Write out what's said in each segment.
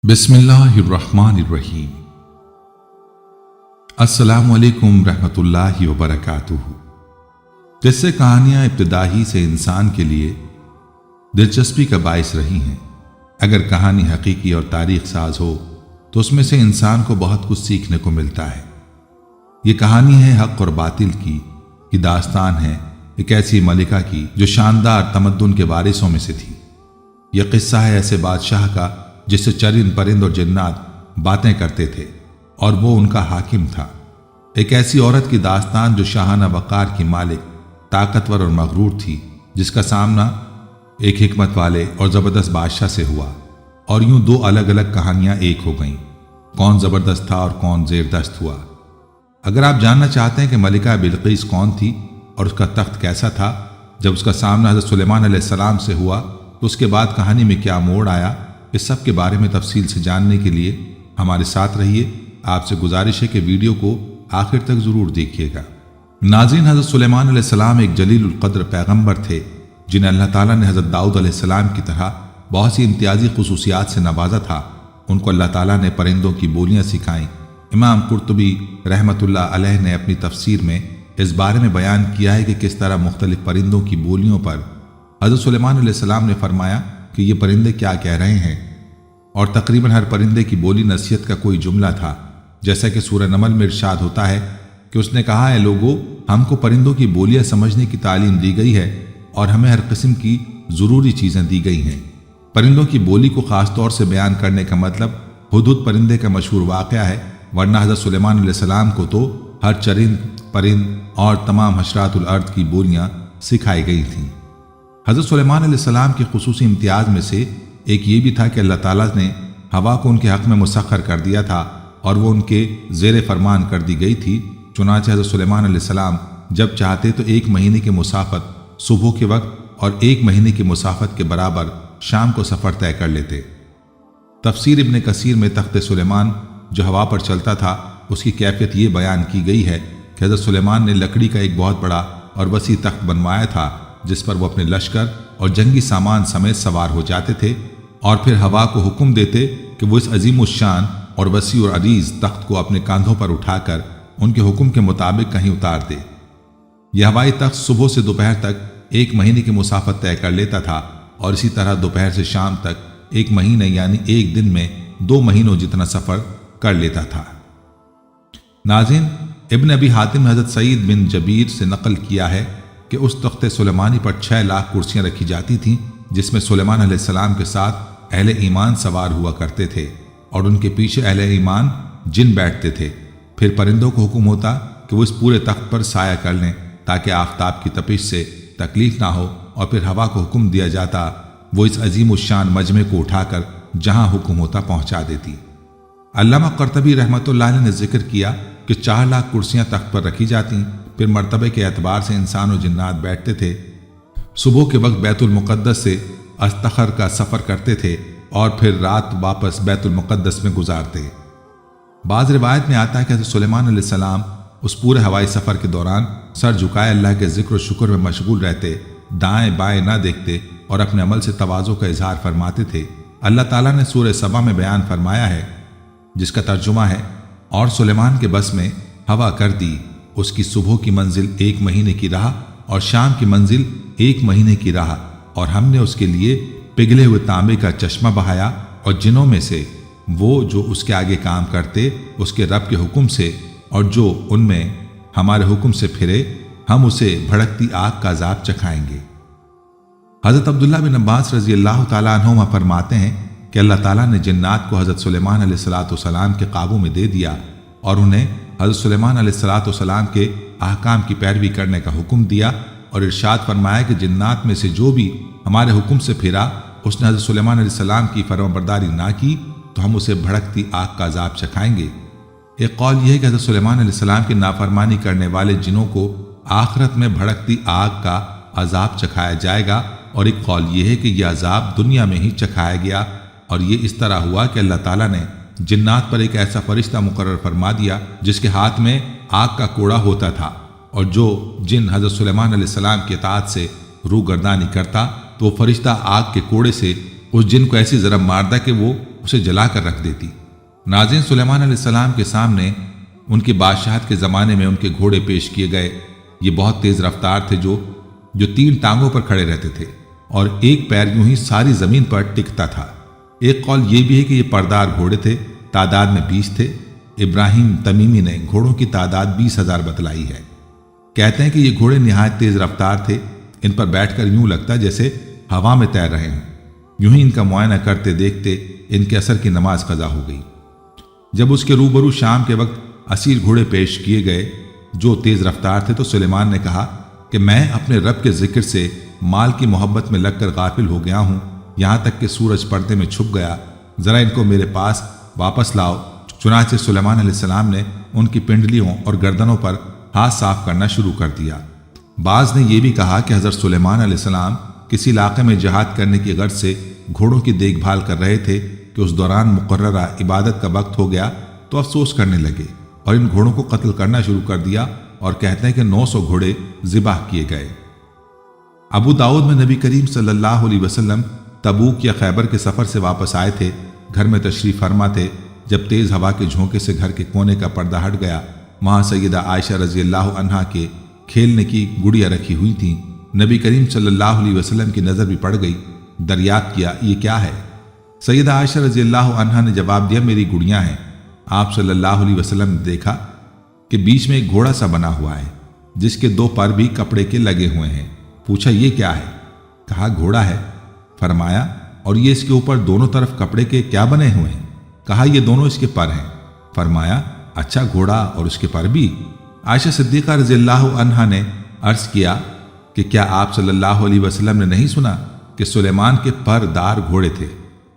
بسم اللہ الرحمن الرحیم۔ السلام علیکم رحمۃ اللہ وبرکاتہ۔ قصے کہانیاں ابتدا ہی سے انسان کے لیے دلچسپی کا باعث رہی ہیں۔ اگر کہانی حقیقی اور تاریخ ساز ہو تو اس میں سے انسان کو بہت کچھ سیکھنے کو ملتا ہے۔ یہ کہانی ہے حق اور باطل کی، یہ داستان ہے ایک ایسی ملکہ کی جو شاندار تمدن کے وارثوں میں سے تھی۔ یہ قصہ ہے ایسے بادشاہ کا جس سے چرند پرند اور جنات باتیں کرتے تھے اور وہ ان کا حاکم تھا۔ ایک ایسی عورت کی داستان جو شاہانہ وقار کی مالک، طاقتور اور مغرور تھی، جس کا سامنا ایک حکمت والے اور زبردست بادشاہ سے ہوا، اور یوں دو الگ الگ کہانیاں ایک ہو گئیں۔ کون زبردست تھا اور کون زیر دست ہوا؟ اگر آپ جاننا چاہتے ہیں کہ ملکہ بلقیس کون تھی اور اس کا تخت کیسا تھا جب اس کا سامنا حضرت سلیمان علیہ السلام سے ہوا، تو اس کے بعد کہانی میں کیا موڑ آیا، اس سب کے بارے میں تفصیل سے جاننے کے لیے ہمارے ساتھ رہیے۔ آپ سے گزارش ہے کہ ویڈیو کو آخر تک ضرور دیکھیے گا۔ ناظرین، حضرت سلیمان علیہ السلام ایک جلیل القدر پیغمبر تھے جنہیں اللہ تعالیٰ نے حضرت داؤد علیہ السلام کی طرح بہت سی امتیازی خصوصیات سے نوازا تھا۔ ان کو اللہ تعالیٰ نے پرندوں کی بولیاں سکھائیں۔ امام قرطبی رحمۃ اللہ علیہ نے اپنی تفسیر میں اس بارے میں بیان کیا ہے کہ کس طرح مختلف پرندوں کی بولیوں پر حضرت سلیمان علیہ السلام نے فرمایا کہ یہ پرندے کیا کہہ رہے ہیں، اور تقریباً ہر پرندے کی بولی نصیحت کا کوئی جملہ تھا۔ جیسا کہ سورہ نمل میں ارشاد ہوتا ہے کہ اس نے کہا، اے لوگو، ہم کو پرندوں کی بولیاں سمجھنے کی تعلیم دی گئی ہے اور ہمیں ہر قسم کی ضروری چیزیں دی گئی ہیں۔ پرندوں کی بولی کو خاص طور سے بیان کرنے کا مطلب ہدہد پرندے کا مشہور واقعہ ہے، ورنہ حضرت سلیمان علیہ السلام کو تو ہر چرند، پرند اور تمام حشرات الارض کی بولیاں سکھائی گئی تھیں۔ حضرت سلیمان علیہ السلام کے خصوصی امتیاز میں سے ایک یہ بھی تھا کہ اللہ تعالیٰ نے ہوا کو ان کے حق میں مسخر کر دیا تھا اور وہ ان کے زیر فرمان کر دی گئی تھی۔ چنانچہ حضرت سلیمان علیہ السلام جب چاہتے تو ایک مہینے کی مسافت صبح کے وقت اور ایک مہینے کی مسافت کے برابر شام کو سفر طے کر لیتے۔ تفسیر ابن کثیر میں تخت سلیمان جو ہوا پر چلتا تھا، اس کی کیفیت یہ بیان کی گئی ہے کہ حضرت سلیمان نے لکڑی کا ایک بہت بڑا اور وسیع تخت بنوایا تھا جس پر وہ اپنے لشکر اور جنگی سامان سمیت سوار ہو جاتے تھے، اور پھر ہوا کو حکم دیتے کہ وہ اس عظیم الشان اور وسیع اور عریض تخت کو اپنے کاندھوں پر اٹھا کر ان کے حکم کے مطابق کہیں اتار دے۔ یہ ہوائی تخت صبح سے دوپہر تک ایک مہینے کی مسافت طے کر لیتا تھا، اور اسی طرح دوپہر سے شام تک ایک مہینے یعنی ایک دن میں 2 مہینوں جتنا سفر کر لیتا تھا۔ ناظرین، ابن ابی حاتم نے حضرت سعید بن جبیر سے نقل کیا ہے کہ اس تخت سلیمانی پر 6 لاکھ کرسیاں رکھی جاتی تھیں، جس میں سلیمان علیہ السلام کے ساتھ اہل ایمان سوار ہوا کرتے تھے، اور ان کے پیچھے اہل ایمان جن بیٹھتے تھے۔ پھر پرندوں کو حکم ہوتا کہ وہ اس پورے تخت پر سایہ کر لیں تاکہ آفتاب کی تپش سے تکلیف نہ ہو، اور پھر ہوا کو حکم دیا جاتا وہ اس عظیم الشان مجمع کو اٹھا کر جہاں حکم ہوتا پہنچا دیتی۔ علامہ قرطبی رحمۃ اللہ علیہ نے ذکر کیا کہ 4 لاکھ کرسیاں تخت پر رکھی جاتیں، پھر مرتبے کے اعتبار سے انسان و جنات بیٹھتے تھے۔ صبح کے وقت بیت المقدس سے استخر کا سفر کرتے تھے اور پھر رات واپس بیت المقدس میں گزارتے۔ بعض روایت میں آتا ہے کہ حضرت سلیمان علیہ السلام اس پورے ہوائی سفر کے دوران سر جھکائے اللہ کے ذکر و شکر میں مشغول رہتے، دائیں بائیں نہ دیکھتے اور اپنے عمل سے تواضع کا اظہار فرماتے تھے۔ اللہ تعالیٰ نے سورہ سبا میں بیان فرمایا ہے، جس کا ترجمہ ہے، اور سلیمان کے بس میں ہوا کر دی، اس کی صبح کی منزل 1 مہینے کی راہ اور شام کی منزل 1 مہینے کی راہ، اور ہم نے اس کے لیے پگھلے ہوئے تانبے کا چشمہ بہایا، اور جنوں میں سے وہ جو اس کے آگے کام کرتے اس کے رب کے حکم سے، اور جو ان میں ہمارے حکم سے پھرے ہم اسے بھڑکتی آگ کا عذاب چکھائیں گے۔ حضرت عبداللہ بن عباس رضی اللہ تعالیٰ عنہما فرماتے ہیں کہ اللہ تعالیٰ نے جنات کو حضرت سلیمان علیہ السلام کے قابو میں دے دیا، اور انہیں حضرت سلیمان علیہ السلام کے احکام کی پیروی کرنے کا حکم دیا، اور ارشاد فرمایا کہ جنات میں سے جو بھی ہمارے حکم سے پھرا، اس نے حضرت سلیمان علیہ السلام کی فرمانبرداری نہ کی تو ہم اسے بھڑکتی آگ کا عذاب چکھائیں گے۔ ایک قول یہ ہے کہ حضرت سلیمان علیہ السلام کی نافرمانی کرنے والے جنوں کو آخرت میں بھڑکتی آگ کا عذاب چکھایا جائے گا، اور ایک قول یہ ہے کہ یہ عذاب دنیا میں ہی چکھایا گیا، اور یہ اس طرح ہوا کہ اللہ تعالیٰ نے جنات پر ایک ایسا فرشتہ مقرر فرما دیا جس کے ہاتھ میں آگ کا کوڑا ہوتا تھا، اور جو جن حضرت سلیمان علیہ السلام کی اطاعت سے روگردانی کرتا تو وہ فرشتہ آگ کے کوڑے سے اس جن کو ایسی ضرب مارتا کہ وہ اسے جلا کر رکھ دیتی۔ ناظرین، سلیمان علیہ السلام کے سامنے ان کی بادشاہت کے زمانے میں ان کے گھوڑے پیش کیے گئے۔ یہ بہت تیز رفتار تھے جو 3 ٹانگوں پر کھڑے رہتے تھے اور ایک پیر یوں ہی ساری زمین پر ٹکتا تھا۔ ایک قول یہ بھی ہے کہ یہ پردار گھوڑے تھے، تعداد میں 20 تھے۔ ابراہیم تمیمی نے گھوڑوں کی تعداد 20,000 بتلائی ہے۔ کہتے ہیں کہ یہ گھوڑے نہایت تیز رفتار تھے، ان پر بیٹھ کر یوں لگتا جیسے ہوا میں تیر رہے ہوں۔ یوں ہی ان کا معائنہ کرتے دیکھتے ان کے عصر کی نماز قضا ہو گئی۔ جب اس کے روبرو شام کے وقت اسیر گھوڑے پیش کیے گئے جو تیز رفتار تھے تو سلیمان نے کہا کہ میں اپنے رب کے ذکر سے مال کی محبت میں لگ کر غافل ہو گیا ہوں، یہاں تک کہ سورج پردے میں چھپ گیا، ذرا ان کو میرے پاس واپس لاؤ۔ چنانچہ سلیمان علیہ السلام نے ان کی پنڈلیوں اور گردنوں پر ہاتھ صاف کرنا شروع کر دیا۔ بعض نے یہ بھی کہا کہ حضرت سلیمان علیہ السلام کسی علاقے میں جہاد کرنے کی غرض سے گھوڑوں کی دیکھ بھال کر رہے تھے کہ اس دوران مقررہ عبادت کا وقت ہو گیا تو افسوس کرنے لگے اور ان گھوڑوں کو قتل کرنا شروع کر دیا، اور کہتے ہیں کہ 900 گھوڑے ذبح کیے گئے۔ ابو داؤد میں نبی کریم صلی اللہ علیہ وسلم تبوک یا خیبر کے سفر سے واپس آئے تھے، گھر میں تشریف فرما تھے، جب تیز ہوا کے جھونکے سے گھر کے کونے کا پردہ ہٹ گیا، وہاں سیدہ عائشہ رضی اللہ عنہا کے کھیلنے کی گڑیا رکھی ہوئی تھیں۔ نبی کریم صلی اللہ علیہ وسلم کی نظر بھی پڑ گئی، دریافت کیا یہ کیا ہے؟ سیدہ عائشہ رضی اللہ عنہا نے جواب دیا میری گڑیاں ہیں۔ آپ صلی اللہ علیہ وسلم نے دیکھا کہ بیچ میں ایک گھوڑا سا بنا ہوا ہے جس کے 2 پر بھی کپڑے کے لگے ہوئے ہیں۔ پوچھا یہ کیا ہے؟ کہا گھوڑا ہے۔ فرمایا اور یہ اس کے اوپر دونوں طرف کپڑے کے کیا بنے ہوئے ہیں؟ کہا یہ دونوں اس کے پر ہیں۔ فرمایا اچھا گھوڑا اور اس کے پر بھی؟ عائشہ صدیقہ رضی اللہ عنہا نے عرض کیا کہ کیا آپ صلی اللہ علیہ وسلم نے نہیں سنا کہ سلیمان کے پر دار گھوڑے تھے؟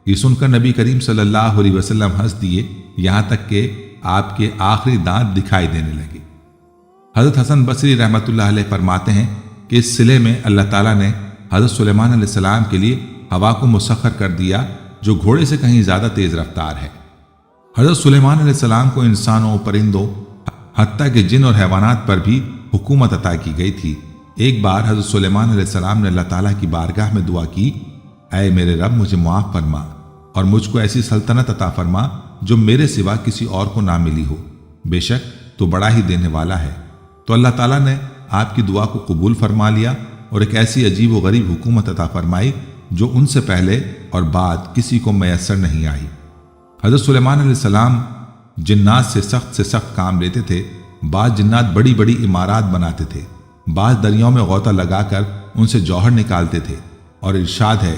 یہ سن کر نبی کریم صلی اللہ علیہ وسلم ہنس دیے، یہاں تک کہ آپ کے آخری دانت دکھائی دینے لگے۔ حضرت حسن بصری رحمۃ اللہ علیہ فرماتے ہیں کہ اس صلے میں اللہ تعالیٰ نے حضرت سلیمان علیہ السلام کے لیے ہوا کو مسخر کر دیا جو گھوڑے سے کہیں زیادہ تیز رفتار ہے۔ حضرت سلیمان علیہ السلام کو انسانوں، پرندوں، حتیٰ کہ جن اور حیوانات پر بھی حکومت عطا کی گئی تھی۔ ایک بار حضرت سلیمان علیہ السلام نے اللہ تعالیٰ کی بارگاہ میں دعا کی، اے میرے رب مجھے معاف فرما اور مجھ کو ایسی سلطنت عطا فرما جو میرے سوا کسی اور کو نہ ملی ہو، بے شک تو بڑا ہی دینے والا ہے۔ تو اللہ تعالیٰ نے آپ کی دعا کو قبول فرما لیا اور ایک ایسی عجیب و غریب حکومت عطا فرمائی جو ان سے پہلے اور بعد کسی کو میسر نہیں آئی۔ حضرت سلیمان علیہ السلام جنات سے سخت کام لیتے تھے۔ بعض جنات بڑی بڑی عمارات بناتے تھے، بعض دریاؤں میں غوطہ لگا کر ان سے جوہر نکالتے تھے، اور ارشاد ہے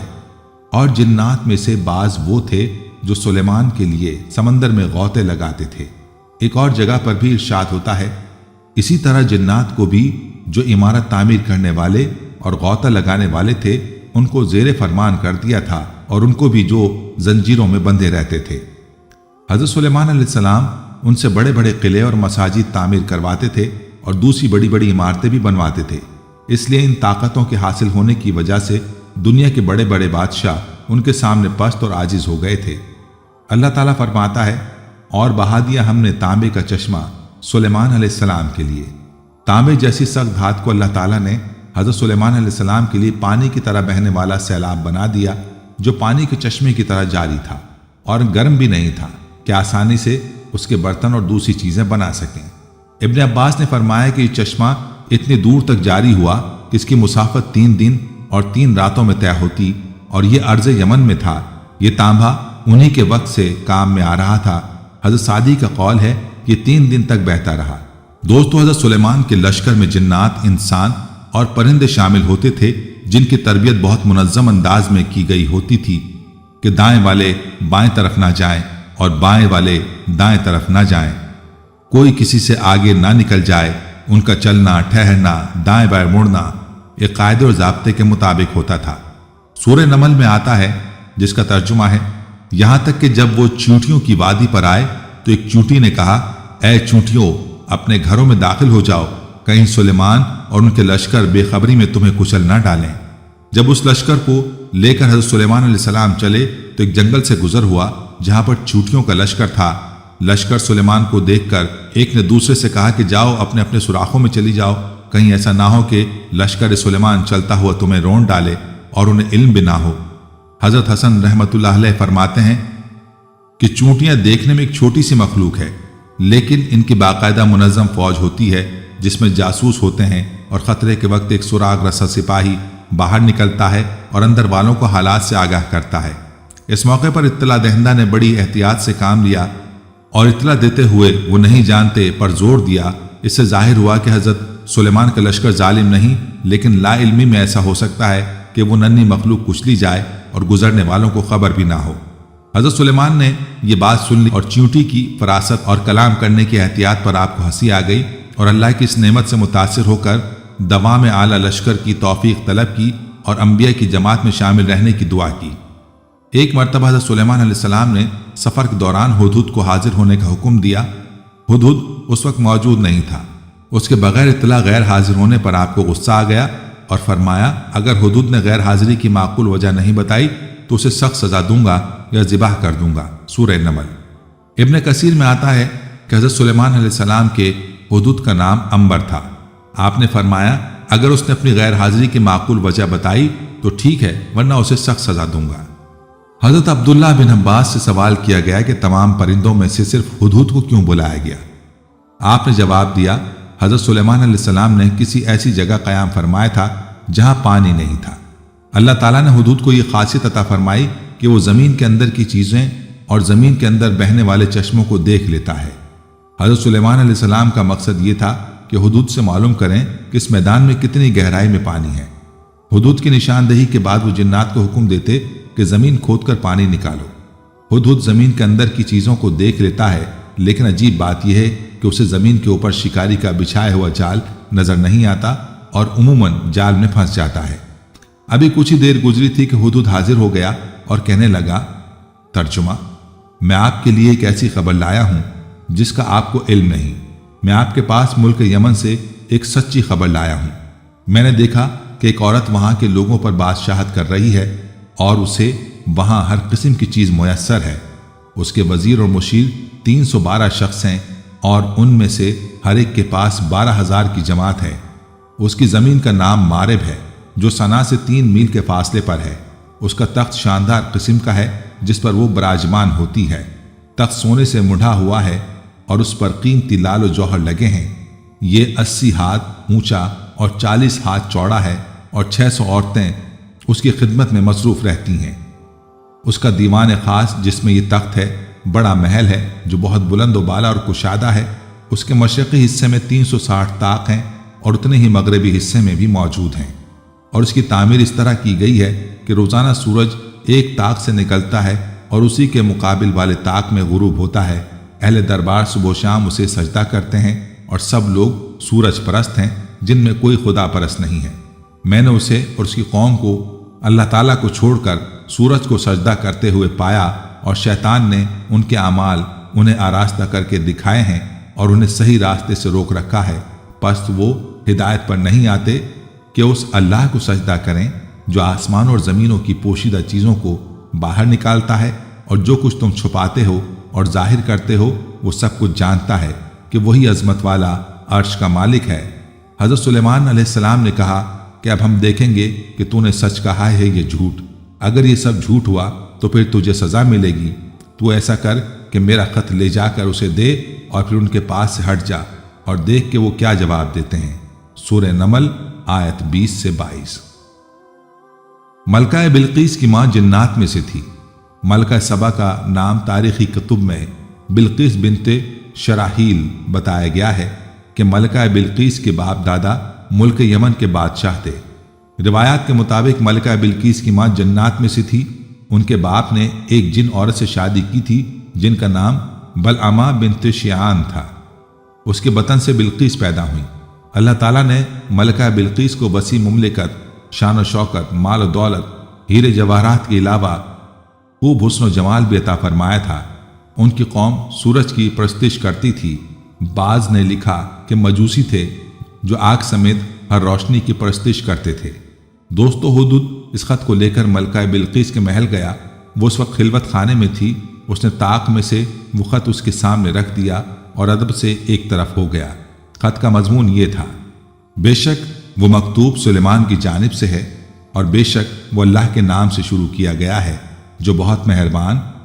اور جنات میں سے بعض وہ تھے جو سلیمان کے لیے سمندر میں غوطے لگاتے تھے۔ ایک اور جگہ پر بھی ارشاد ہوتا ہے اسی طرح جنات کو بھی جو عمارت تعمیر کرنے والے اور غوطہ لگانے والے تھے ان کو زیر فرمان کر دیا تھا، اور ان کو بھی جو زنجیروں میں بندھے رہتے تھے۔ حضرت سلیمان علیہ السلام ان سے بڑے بڑے قلعے اور مساجد تعمیر کرواتے تھے اور دوسری بڑی بڑی عمارتیں بھی بنواتے تھے۔ اس لیے ان طاقتوں کے حاصل ہونے کی وجہ سے دنیا کے بڑے بڑے بادشاہ ان کے سامنے پست اور عاجز ہو گئے تھے۔ اللہ تعالیٰ فرماتا ہے اور بہا دیا ہم نے تانبے کا چشمہ سلیمان علیہ السلام کے لیے۔ تانبے جیسی سخت دھات کو اللہ تعالیٰ نے حضرت سلیمان علیہ السلام کے لیے پانی کی طرح بہنے والا سیلاب بنا دیا جو پانی کے چشمے کی طرح جاری تھا اور گرم بھی نہیں تھا کہ آسانی سے اس کے برتن اور دوسری چیزیں بنا سکیں۔ ابن عباس نے فرمایا کہ یہ چشمہ اتنی دور تک جاری ہوا کہ اس کی مسافت 3 دن اور 3 راتوں میں طے ہوتی، اور یہ ارض یمن میں تھا۔ یہ تانبا انہی کے وقت سے کام میں آ رہا تھا۔ حضرت سعدی کا قول ہے یہ 3 دن تک بہتا رہا۔ دوستو، حضرت سلیمان کے لشکر میں جنات، انسان اور پرندے شامل ہوتے تھے جن کی تربیت بہت منظم انداز میں کی گئی ہوتی تھی کہ دائیں والے بائیں طرف نہ جائیں اور بائیں والے دائیں طرف نہ جائیں، کوئی کسی سے آگے نہ نکل جائے۔ ان کا چلنا، ٹھہرنا، دائیں بائیں مڑنا ایک قاعدے اور ضابطے کے مطابق ہوتا تھا۔ سورہ نمل میں آتا ہے جس کا ترجمہ ہے یہاں تک کہ جب وہ چونٹیوں کی وادی پر آئے تو ایک چونٹی نے کہا اے چونٹیوں اپنے گھروں میں داخل ہو جاؤ، کہیں سلیمان اور ان کے لشکر بے خبری میں تمہیں کچل نہ ڈالیں۔ جب اس لشکر کو لے کر حضرت سلیمان علیہ السلام چلے تو ایک جنگل سے گزر ہوا جہاں پر چونٹیوں کا لشکر تھا۔ لشکر سلیمان کو دیکھ کر ایک نے دوسرے سے کہا کہ جاؤ اپنے اپنے سوراخوں میں چلی جاؤ، کہیں ایسا نہ ہو کہ لشکر سلیمان چلتا ہوا تمہیں رون ڈالے اور انہیں علم بھی نہ ہو۔ حضرت حسن رحمۃ اللہ علیہ فرماتے ہیں کہ چونٹیاں دیکھنے میں ایک چھوٹی سی مخلوق ہے، لیکن ان کی باقاعدہ منظم فوج ہوتی ہے جس میں جاسوس ہوتے ہیں، اور خطرے کے وقت ایک سراغ رسا سپاہی باہر نکلتا ہے اور اندر والوں کو حالات سے آگاہ کرتا ہے۔ اس موقع پر اطلاع دہندہ نے بڑی احتیاط سے کام لیا، اور اطلاع دیتے ہوئے وہ نہیں جانتے پر زور دیا۔ اس سے ظاہر ہوا کہ حضرت سلیمان کا لشکر ظالم نہیں، لیکن لا علمی میں ایسا ہو سکتا ہے کہ وہ ننھی مخلوق کچلی جائے اور گزرنے والوں کو خبر بھی نہ ہو۔ حضرت سلیمان نے یہ بات سن لی اور چیونٹی کی فراست اور کلام کرنے کی احتیاط پر آپ کو ہنسی آ گئی، اور اللہ کی اس نعمت سے متاثر ہو کر دوام اعلیٰ لشکر کی توفیق طلب کی اور انبیاء کی جماعت میں شامل رہنے کی دعا کی۔ ایک مرتبہ حضرت سلیمان علیہ السلام نے سفر کے دوران ہدہد کو حاضر ہونے کا حکم دیا۔ ہدہد اس وقت موجود نہیں تھا۔ اس کے بغیر اطلاع غیر حاضر ہونے پر آپ کو غصہ آ گیا اور فرمایا، اگر ہدہد نے غیر حاضری کی معقول وجہ نہیں بتائی تو اسے سخت سزا دوں گا یا ذبح کر دوں گا۔ سورہ نمل۔ ابن کثیر میں آتا ہے کہ حضرت سلیمان علیہ السلام کے ہدہد کا نام عنبر تھا۔ آپ نے فرمایا، اگر اس نے اپنی غیر حاضری کی معقول وجہ بتائی تو ٹھیک ہے، ورنہ اسے سخت سزا دوں گا۔ حضرت عبداللہ بن عباس سے سوال کیا گیا کہ تمام پرندوں میں سے صرف ہدہد کو کیوں بلایا گیا؟ آپ نے جواب دیا، حضرت سلیمان علیہ السلام نے کسی ایسی جگہ قیام فرمایا تھا جہاں پانی نہیں تھا۔ اللہ تعالیٰ نے ہدہد کو یہ خاصیت عطا فرمائی کہ وہ زمین کے اندر کی چیزیں اور زمین کے اندر بہنے والے چشموں کو دیکھ لیتا ہے۔ حضرت سلیمان علیہ السلام کا مقصد یہ تھا کہ ہدہد سے معلوم کریں کہ اس میدان میں کتنی گہرائی میں پانی ہے۔ ہدہد کی نشاندہی کے بعد وہ جنات کو حکم دیتے کہ زمین کھود کر پانی نکالو۔ ہدہد زمین کے اندر کی چیزوں کو دیکھ لیتا ہے، لیکن عجیب بات یہ ہے کہ اسے زمین کے اوپر شکاری کا بچھایا ہوا جال نظر نہیں آتا اور عموماً جال میں پھنس جاتا ہے۔ ابھی کچھ ہی دیر گزری تھی کہ ہدہد حاضر ہو گیا اور کہنے لگا، ترجمہ، میں آپ کے لیے ایک ایسی خبر لایا ہوں جس کا آپ کو علم نہیں۔ میں آپ کے پاس ملک یمن سے ایک سچی خبر لایا ہوں۔ میں نے دیکھا کہ ایک عورت وہاں کے لوگوں پر بادشاہت کر رہی ہے اور اسے وہاں ہر قسم کی چیز میسر ہے۔ اس کے وزیر اور مشیر 312 شخص ہیں اور ان میں سے ہر ایک کے پاس 12,000 کی جماعت ہے۔ اس کی زمین کا نام مارب ہے جو صنعا سے 3 میل کے فاصلے پر ہے۔ اس کا تخت شاندار قسم کا ہے جس پر وہ براجمان ہوتی ہے۔ تخت سونے سے مڑھا ہوا ہے اور اس پر قیمتی لال و جوہر لگے ہیں۔ یہ 80 ہاتھ اونچا اور 40 ہاتھ چوڑا ہے اور 600 عورتیں اس کی خدمت میں مصروف رہتی ہیں۔ اس کا دیوان خاص جس میں یہ تخت ہے بڑا محل ہے جو بہت بلند و بالا اور کشادہ ہے۔ اس کے مشرقی حصے میں 360 طاق ہیں اور اتنے ہی مغربی حصے میں بھی موجود ہیں، اور اس کی تعمیر اس طرح کی گئی ہے کہ روزانہ سورج ایک طاق سے نکلتا ہے اور اسی کے مقابل والے طاق میں غروب ہوتا ہے۔ اہل دربار صبح و شام اسے سجدہ کرتے ہیں اور سب لوگ سورج پرست ہیں جن میں کوئی خدا پرست نہیں ہے۔ میں نے اسے اور اس کی قوم کو اللہ تعالیٰ کو چھوڑ کر سورج کو سجدہ کرتے ہوئے پایا، اور شیطان نے ان کے اعمال انہیں آراستہ کر کے دکھائے ہیں اور انہیں صحیح راستے سے روک رکھا ہے۔ پس وہ ہدایت پر نہیں آتے کہ اس اللہ کو سجدہ کریں جو آسمان اور زمینوں کی پوشیدہ چیزوں کو باہر نکالتا ہے، اور جو کچھ تم چھپاتے ہو اور ظاہر کرتے ہو وہ سب کچھ جانتا ہے کہ وہی عظمت والا عرش کا مالک ہے۔ حضرت سلیمان علیہ السلام نے کہا کہ اب ہم دیکھیں گے کہ تو نے سچ کہا ہے یہ جھوٹ۔ اگر یہ سب جھوٹ ہوا تو پھر تجھے سزا ملے گی۔ تو ایسا کر کہ میرا خط لے جا کر اسے دے اور پھر ان کے پاس سے ہٹ جا اور دیکھ کہ وہ کیا جواب دیتے ہیں۔ سورہ نمل آیت 20 سے 22۔ ملکہ بلقیس کی ماں جنات میں سے تھی۔ ملکہ سبا کا نام تاریخی کتب میں بلقیس بنت شراحیل بتایا گیا ہے کہ ملکہ بلقیس کے باپ دادا ملک یمن کے بادشاہ تھے۔ روایات کے مطابق ملکہ بلقیس کی ماں جنات میں سے تھی۔ ان کے باپ نے ایک جن عورت سے شادی کی تھی جن کا نام بلعمہ بنت شیعان تھا۔ اس کے بطن سے بلقیس پیدا ہوئی۔ اللہ تعالیٰ نے ملکہ بلقیس کو وسیع مملکت، شان و شوکت، مال و دولت، ہیرے جواہرات کے علاوہ خوب حسن و جمال بھی عطا فرمایا تھا۔ ان کی قوم سورج کی پرستش کرتی تھی۔ بعض نے لکھا کہ مجوسی تھے جو آگ سمیت ہر روشنی کی پرستش کرتے تھے۔ دوستو ہدہد اس خط کو لے کر ملکہ بلقیس کے محل گیا۔ وہ اس وقت خلوت خانے میں تھی۔ اس نے طاق میں سے وہ خط اس کے سامنے رکھ دیا اور ادب سے ایک طرف ہو گیا۔ خط کا مضمون یہ تھا، بے شک وہ مکتوب سلیمان کی جانب سے ہے، اور بے شک وہ اللہ کے نام سے شروع کیا گیا ہے جو بہت مہربان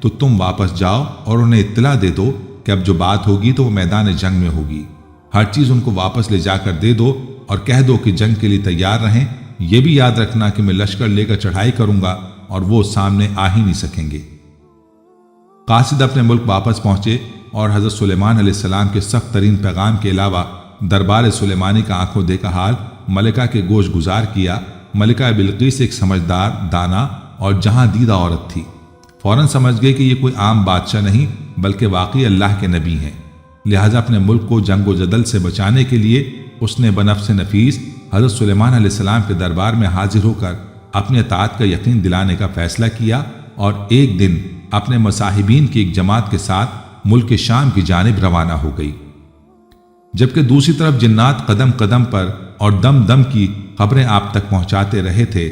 تو تم واپس جاؤ اور انہیں اطلاع دے دو کہ اب جو بات ہوگی تو وہ میدان جنگ میں ہوگی۔ ہر چیز ان کو واپس لے جا کر دے دو اور کہہ دو کہ جنگ کے لیے تیار رہیں۔ یہ بھی یاد رکھنا کہ میں لشکر لے کر چڑھائی کروں گا اور وہ سامنے آ ہی نہیں سکیں گے۔ قاصد اپنے ملک واپس پہنچے اور حضرت سلیمان علیہ السلام کے سخت ترین پیغام کے علاوہ دربار سلیمانی کا آنکھوں دیکھا حال ملکہ کے گوش گزار کیا۔ ملکہ بلقیس ایک سمجھدار، دانا اور جہاں دیدہ عورت تھی۔ فوراً سمجھ گئے کہ یہ کوئی عام بادشاہ نہیں بلکہ واقعی اللہ کے نبی ہیں، لہٰذا اپنے ملک کو جنگ و جدل سے بچانے کے لیے اس نے بنفس نفیس حضرت سلیمان علیہ السلام کے دربار میں حاضر ہو کر اپنی اطاعت کا یقین دلانے کا فیصلہ کیا اور ایک دن اپنے مصاحبین کی ایک جماعت کے ساتھ ملک شام کی جانب روانہ ہو گئی، جبکہ دوسری طرف جنات قدم قدم پر اور دم دم کی خبریں آپ تک پہنچاتے رہے تھے۔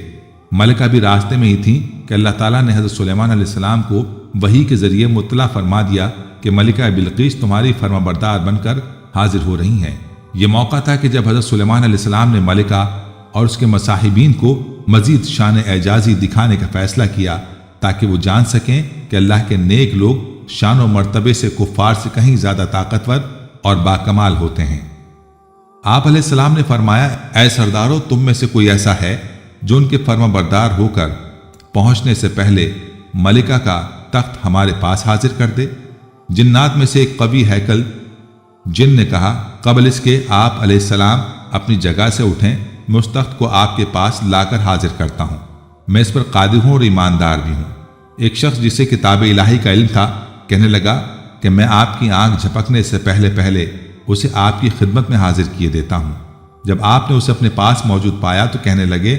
ملکہ بھی راستے میں ہی تھیں کہ اللہ تعالیٰ نے حضرت سلیمان علیہ السلام کو وحی کے ذریعے مطلع فرما دیا کہ ملکہ بلقیس تمہاری فرما بردار بن کر حاضر ہو رہی ہیں۔ یہ موقع تھا کہ جب حضرت سلیمان علیہ السلام نے ملکہ اور اس کے مصاحبین کو مزید شان اعجازی دکھانے کا فیصلہ کیا تاکہ وہ جان سکیں کہ اللہ کے نیک لوگ شان و مرتبے سے کفار سے کہیں زیادہ طاقتور اور باکمال ہوتے ہیں۔ آپ علیہ السلام نے فرمایا، اے سردارو، تم میں سے کوئی ایسا ہے جو ان کے فرما بردار ہو کر پہنچنے سے پہلے ملکہ کا تخت ہمارے پاس حاضر کر دے؟ جنات میں سے ایک قوی ہیکل جن نے کہا، قبل اس کے آپ علیہ السلام اپنی جگہ سے اٹھیں، میں اس تخت کو آپ کے پاس لا کر حاضر کرتا ہوں، میں اس پر قادر ہوں اور ایماندار بھی ہوں۔ ایک شخص جسے کتاب الہی کا علم تھا کہنے لگا کہ میں آپ کی آنکھ جھپکنے سے پہلے اسے آپ کی خدمت میں حاضر کیے دیتا ہوں۔ جب آپ نے اسے اپنے پاس موجود پایا تو کہنے لگے،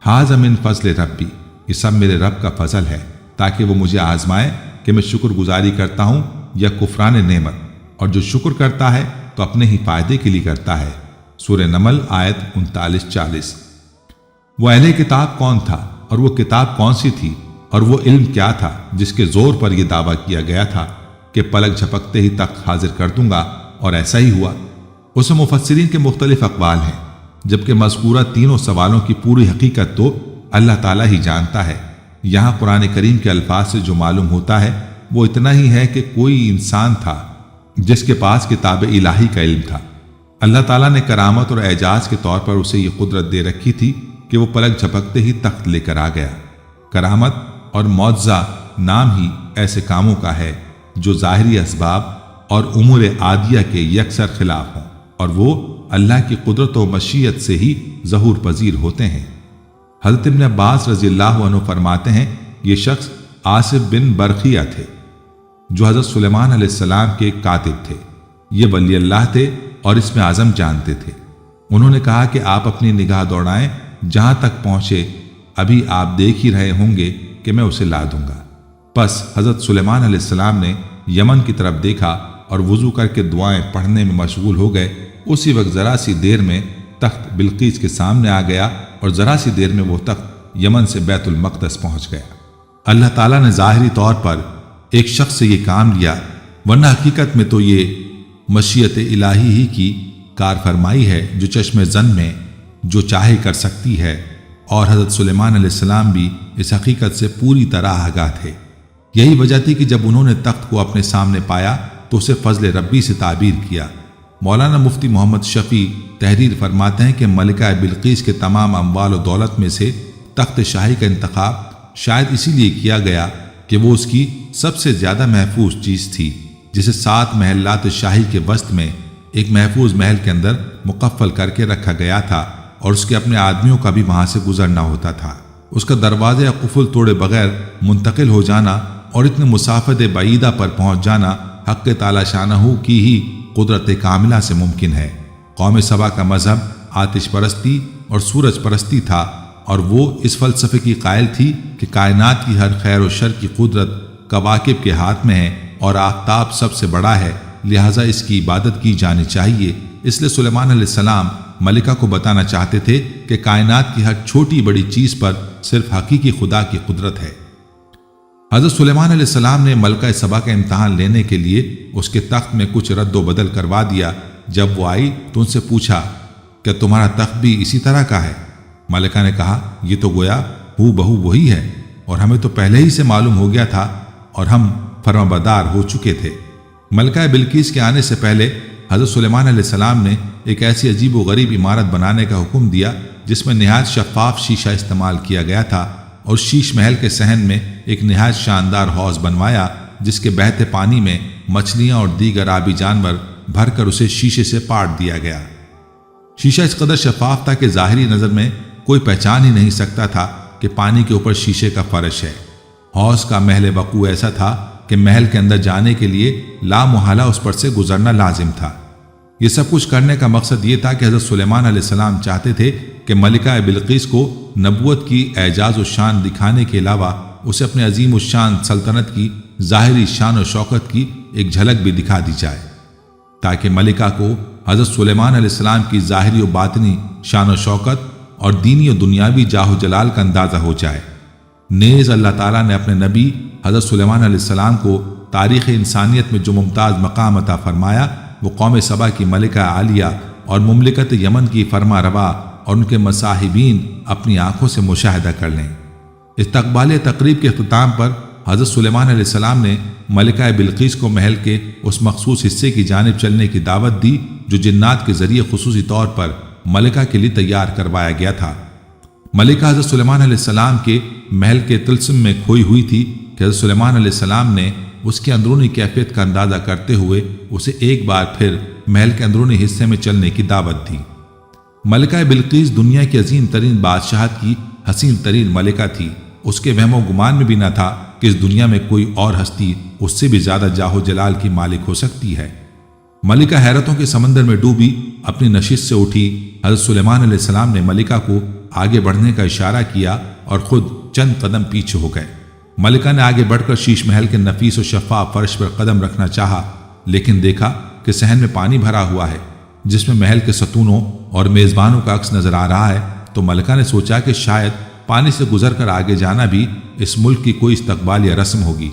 ھذا من فضل ربی، یہ سب میرے رب کا فضل ہے تاکہ وہ مجھے آزمائے کہ میں شکر گزاری کرتا ہوں یا کفران نعمت، اور جو شکر کرتا ہے تو اپنے ہی فائدے کے لیے کرتا ہے۔ سورہ نمل آیت 39-40۔ وہ اہل کتاب کون تھا اور وہ کتاب کون سی تھی اور وہ علم کیا تھا جس کے زور پر یہ دعویٰ کیا گیا تھا کہ پلک جھپکتے ہی تخت حاضر کر دوں گا، اور ایسا ہی ہوا؟ اس میں مفسرین کے مختلف اقوال ہیں، جبکہ مذکورہ تینوں سوالوں کی پوری حقیقت تو اللہ تعالیٰ ہی جانتا ہے۔ یہاں قرآن کریم کے الفاظ سے جو معلوم ہوتا ہے وہ اتنا ہی ہے کہ کوئی انسان تھا جس کے پاس کتاب الہی کا علم تھا۔ اللہ تعالیٰ نے کرامت اور اعجاز کے طور پر اسے یہ قدرت دے رکھی تھی کہ وہ پلک جھپکتے ہی تخت لے کر آ گیا۔ کرامت اور معجزہ نام ہی ایسے کاموں کا ہے جو ظاہری اسباب اور امور عادیہ کے یکسر خلاف ہوں، اور وہ اللہ کی قدرت و مشیت سے ہی ظہور پذیر ہوتے ہیں۔ حضرت ابن عباس رضی اللہ عنہ فرماتے ہیں، یہ شخص آصف بن برقیہ تھے جو حضرت سلیمان علیہ السلام کے کاتب تھے۔ یہ ولی اللہ تھے اور اس میں اعظم جانتے تھے۔ انہوں نے کہا کہ آپ اپنی نگاہ دوڑائیں، جہاں تک پہنچے ابھی آپ دیکھ ہی رہے ہوں گے کہ میں اسے لا دوں گا۔ پس حضرت سلیمان علیہ السلام نے یمن کی طرف دیکھا اور وضو کر کے دعائیں پڑھنے میں مشغول ہو گئے۔ اسی وقت ذرا سی دیر میں تخت بلقیس کے سامنے آ گیا اور ذرا سی دیر میں وہ تخت یمن سے بیت المقدس پہنچ گیا۔ اللہ تعالیٰ نے ظاہری طور پر ایک شخص سے یہ کام لیا، ورنہ حقیقت میں تو یہ مشیت الہی ہی کی کار فرمائی ہے جو چشم زن میں جو چاہے کر سکتی ہے، اور حضرت سلیمان علیہ السلام بھی اس حقیقت سے پوری طرح آگاہ تھے۔ یہی وجہ تھی کہ جب انہوں نے تخت کو اپنے سامنے پایا تو اسے فضل ربی سے تعبیر کیا۔ مولانا مفتی محمد شفیع تحریر فرماتے ہیں کہ ملکہ بلقیس کے تمام اموال و دولت میں سے تخت شاہی کا انتخاب شاید اسی لیے کیا گیا کہ وہ اس کی سب سے زیادہ محفوظ چیز تھی، جسے 7 محلات شاہی کے وسط میں ایک محفوظ محل کے اندر مقفل کر کے رکھا گیا تھا، اور اس کے اپنے آدمیوں کا بھی وہاں سے گزرنا ہوتا تھا۔ اس کا دروازے یا قفل توڑے بغیر منتقل ہو جانا اور اتنے مسافت بعیدہ پر پہنچ جانا حق تعالی شانہ کی ہی قدرت کاملہ سے ممکن ہے۔ قوم سبا کا مذہب آتش پرستی اور سورج پرستی تھا، اور وہ اس فلسفے کی قائل تھی کہ کائنات کی ہر خیر و شر کی قدرت کواکب کے ہاتھ میں ہے اور آفتاب سب سے بڑا ہے، لہٰذا اس کی عبادت کی جانی چاہیے۔ اس لیے سلیمان علیہ السلام ملکہ کو بتانا چاہتے تھے کہ کائنات کی ہر چھوٹی بڑی چیز پر صرف حقیقی خدا کی قدرت ہے۔ حضرت سلیمان علیہ السلام نے ملکہ سبا کا امتحان لینے کے لیے اس کے تخت میں کچھ رد و بدل کروا دیا۔ جب وہ آئی تو ان سے پوچھا کہ تمہارا تخت بھی اسی طرح کا ہے؟ ملکہ نے کہا، یہ تو گویا ہو بہو وہی ہے، اور ہمیں تو پہلے ہی سے معلوم ہو گیا تھا، اور ہم فرمانبردار ہو چکے تھے۔ ملکہ بلقیس کے آنے سے پہلے حضرت سلیمان علیہ السلام نے ایک ایسی عجیب و غریب عمارت بنانے کا حکم دیا جس میں نہایت شفاف شیشہ استعمال کیا گیا تھا، اور شیش محل کے صحن میں ایک نہایت شاندار حوض بنوایا جس کے بہتے پانی میں مچھلیاں اور دیگر آبی جانور بھر کر اسے شیشے سے پاٹ دیا گیا۔ شیشہ اس قدر شفاف تھا کہ ظاہری نظر میں کوئی پہچان ہی نہیں سکتا تھا کہ پانی کے اوپر شیشے کا فرش ہے۔ حوض کا محل وقوع ایسا تھا کہ محل کے اندر جانے کے لیے لامحالہ اس پر سے گزرنا لازم تھا۔ یہ سب کچھ کرنے کا مقصد یہ تھا کہ حضرت سلیمان علیہ السلام چاہتے تھے کہ ملکہ بلقیس کو نبوت کی اعجاز و شان دکھانے کے علاوہ اسے اپنے عظیم الشان سلطنت کی ظاہری شان و شوکت کی ایک جھلک بھی دکھا دی جائے، تاکہ ملکہ کو حضرت سلیمان علیہ السلام کی ظاہری و باطنی شان و شوکت اور دینی و دنیاوی جاہ و جلال کا اندازہ ہو جائے۔ نیز اللہ تعالیٰ نے اپنے نبی حضرت سلیمان علیہ السلام کو تاریخ انسانیت میں جو ممتاز مقام عطا فرمایا وہ قوم سبا کی ملکہ عالیہ اور مملکت یمن کی فرما روا اور ان کے مصاحبین اپنی آنکھوں سے مشاہدہ کر لیں۔ استقبالیہ تقریب کے اختتام پر حضرت سلیمان علیہ السلام نے ملکہ بلقیس کو محل کے اس مخصوص حصے کی جانب چلنے کی دعوت دی جو جنات کے ذریعے خصوصی طور پر ملکہ کے لیے تیار کروایا گیا تھا۔ ملکہ حضرت سلیمان علیہ السلام کے محل کے طلسم میں کھوئی ہوئی تھی کہ حضرت سلیمان علیہ السلام نے اس کی اندرونی کیفیت کا اندازہ کرتے ہوئے اسے ایک بار پھر محل کے اندرونی حصے میں چلنے کی دعوت دی۔ ملکہ بلقیس دنیا کی عظیم ترین بادشاہت کی حسین ترین ملکہ تھی۔ اس کے وہم و گمان میں بھی نہ تھا کہ اس دنیا میں کوئی اور ہستی اس سے بھی زیادہ جاہ و جلال کی مالک ہو سکتی ہے۔ ملکہ حیرتوں کے سمندر میں ڈوبی اپنی نشست سے اٹھی۔ حضرت سلیمان علیہ السلام نے ملکہ کو آگے بڑھنے کا اشارہ کیا اور خود چند قدم پیچھے ہو گئے۔ ملکہ نے آگے بڑھ کر شیش محل کے نفیس و شفاف فرش پر قدم رکھنا چاہا، لیکن دیکھا کہ صحن میں پانی بھرا ہوا ہے جس میں محل کے ستونوں اور میزبانوں کا عکس نظر آ رہا ہے۔ تو ملکہ نے سوچا کہ شاید پانی سے گزر کر آگے جانا بھی اس ملک کی کوئی استقبال یا رسم ہوگی،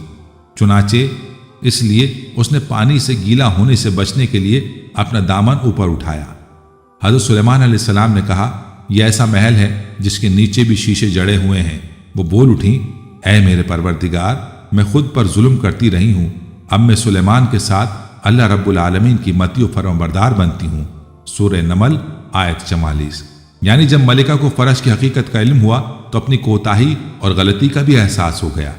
چنانچہ اس لیے اس نے پانی سے گیلا ہونے سے بچنے کے لیے اپنا دامن اوپر اٹھایا۔ حضرت سلیمان علیہ السلام نے کہا، یہ ایسا محل ہے جس کے نیچے بھی شیشے جڑے ہوئے ہیں۔ وہ بول اٹھیں، اے میرے پروردگار، میں خود پر ظلم کرتی رہی ہوں، اب میں سلیمان کے ساتھ اللہ رب العالمین کی مطیع و فرمانبردار بنتی ہوں۔ سورہ نمل آیت 44۔ یعنی جب ملکہ کو فرش کی حقیقت کا علم ہوا تو اپنی کوتاہی اور غلطی کا بھی احساس ہو گیا،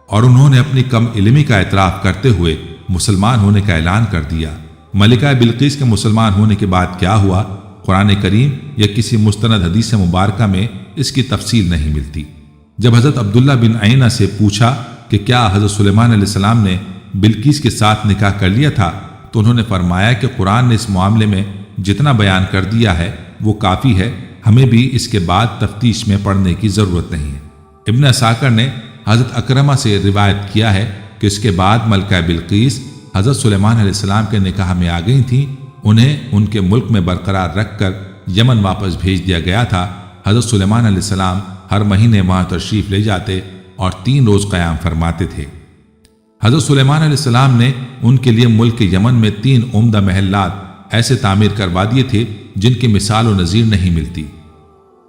اور انہوں نے اپنی کم علمی کا اعتراف کرتے ہوئے مسلمان ہونے کا اعلان کر دیا۔ ملکہ بلقیس کے مسلمان ہونے کے بعد کیا ہوا، قرآن کریم یا کسی مستند حدیث مبارکہ میں اس کی تفصیل نہیں ملتی۔ جب حضرت عبداللہ بن عینہ سے پوچھا کہ کیا حضرت سلیمان علیہ السلام نے بلقیس کے ساتھ نکاح کر لیا تھا، تو انہوں نے فرمایا کہ قرآن نے اس معاملے میں جتنا بیان کر دیا ہے وہ کافی ہے، ہمیں بھی اس کے بعد تفتیش میں پڑھنے کی ضرورت نہیں ہے۔ ابن عساکر نے حضرت اکرمہ سے روایت کیا ہے کہ اس کے بعد ملکہ بلقیس حضرت سلیمان علیہ السلام کے نکاح میں آ گئی تھیں، انہیں ان کے ملک میں برقرار رکھ کر یمن واپس بھیج دیا گیا تھا۔ حضرت سلیمان علیہ السلام ہر مہینے وہاں تشریف لے جاتے اور 3 روز قیام فرماتے تھے۔ حضرت سلیمان علیہ السلام نے ان کے لیے ملک یمن میں 3 عمدہ محلات ایسے تعمیر کروا دیے تھے جن کی مثال و نظیر نہیں ملتی۔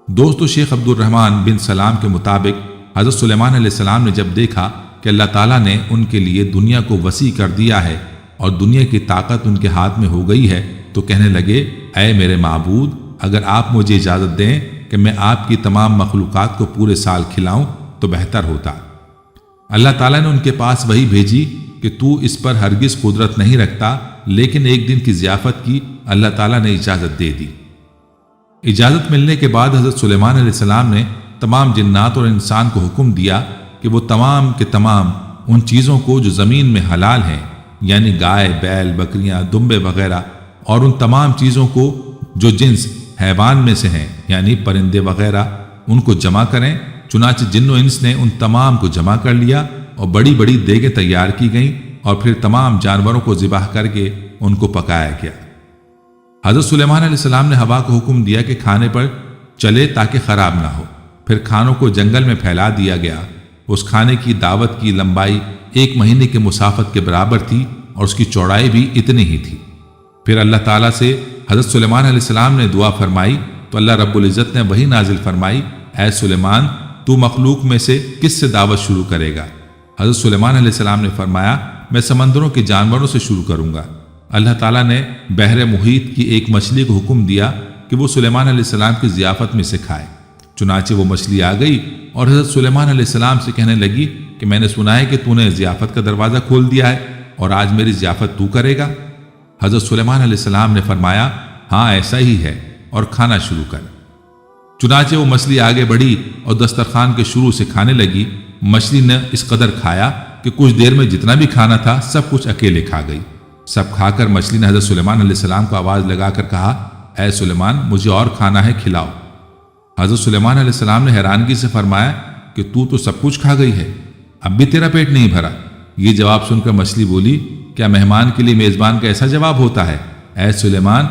دوستو، شیخ عبد الرحمن بن سلام کے مطابق حضرت سلیمان علیہ السلام نے جب دیکھا کہ اللہ تعالیٰ نے ان کے لیے دنیا کو وسیع کر دیا ہے اور دنیا کی طاقت ان کے ہاتھ میں ہو گئی ہے، تو کہنے لگے، اے میرے معبود، اگر آپ مجھے اجازت دیں کہ میں آپ کی تمام مخلوقات کو پورے سال کھلاؤں تو بہتر ہوتا۔ اللہ تعالیٰ نے ان کے پاس وحی بھیجی کہ تو اس پر ہرگز قدرت نہیں رکھتا، لیکن ایک دن کی ضیافت کی اللہ تعالیٰ نے اجازت دے دی۔ اجازت ملنے کے بعد حضرت سلیمان علیہ السلام نے تمام جنات اور انسان کو حکم دیا کہ وہ تمام کے تمام ان چیزوں کو جو زمین میں حلال ہیں، یعنی گائے، بیل، بکریاں، دمبے وغیرہ، اور ان تمام چیزوں کو جو جنس حیوان میں سے ہیں، یعنی پرندے وغیرہ، ان کو جمع کریں۔ چنانچہ جن و انس نے ان تمام کو جمع کر لیا اور بڑی بڑی دیگیں تیار کی گئیں، اور پھر تمام جانوروں کو ذبح کر کے ان کو پکایا گیا۔ حضرت سلیمان علیہ السلام نے ہوا کو حکم دیا کہ کھانے پر چلے تاکہ خراب نہ ہو۔ پھر کھانوں کو جنگل میں پھیلا دیا گیا۔ اس کھانے کی دعوت کی لمبائی 1 مہینے کے مسافت کے برابر تھی اور اس کی چوڑائی بھی اتنی ہی تھی۔ پھر اللہ تعالیٰ سے حضرت سلیمان علیہ السلام نے دعا فرمائی تو اللہ رب العزت نے وہی نازل فرمائی، اے سلیمان، تو مخلوق میں سے کس سے دعوت شروع کرے گا؟ حضرت سلیمان علیہ السلام نے فرمایا میں سمندروں کے جانوروں سے شروع کروں گا۔ اللہ تعالیٰ نے بحر محیط کی ایک مچھلی کو حکم دیا کہ وہ سلیمان علیہ السلام کی ضیافت میں سے کھائے۔ چنانچہ وہ مچھلی آ گئی اور حضرت سلیمان علیہ السلام سے کہنے لگی کہ میں نے سنا ہے کہ تو نے ضیافت کا دروازہ کھول دیا ہے اور آج میری ضیافت تو کرے گا۔ حضرت سلیمان علیہ السلام نے فرمایا ہاں ایسا ہی ہے اور کھانا شروع کر۔ چنانچہ وہ مچھلی آگے بڑھی اور دسترخوان کے شروع سے کھانے لگی۔ مچھلی نے اس قدر کھایا کہ کچھ دیر میں جتنا بھی کھانا تھا سب کچھ اکیلے کھا گئی۔ سب کھا کر مچھلی نے حضرت سلیمان علیہ السلام کو آواز لگا کر کہا اے سلیمان مجھے اور کھانا ہے کھلاؤ۔ حضرت سلیمان علیہ السلام نے حیرانگی سے فرمایا کہ تو سب کچھ کھا گئی ہے، اب بھی تیرا پیٹ نہیں بھرا؟ یہ جواب سن کر مچھلی بولی کیا مہمان کے لیے میزبان کا ایسا جواب ہوتا ہے؟ اے سلیمان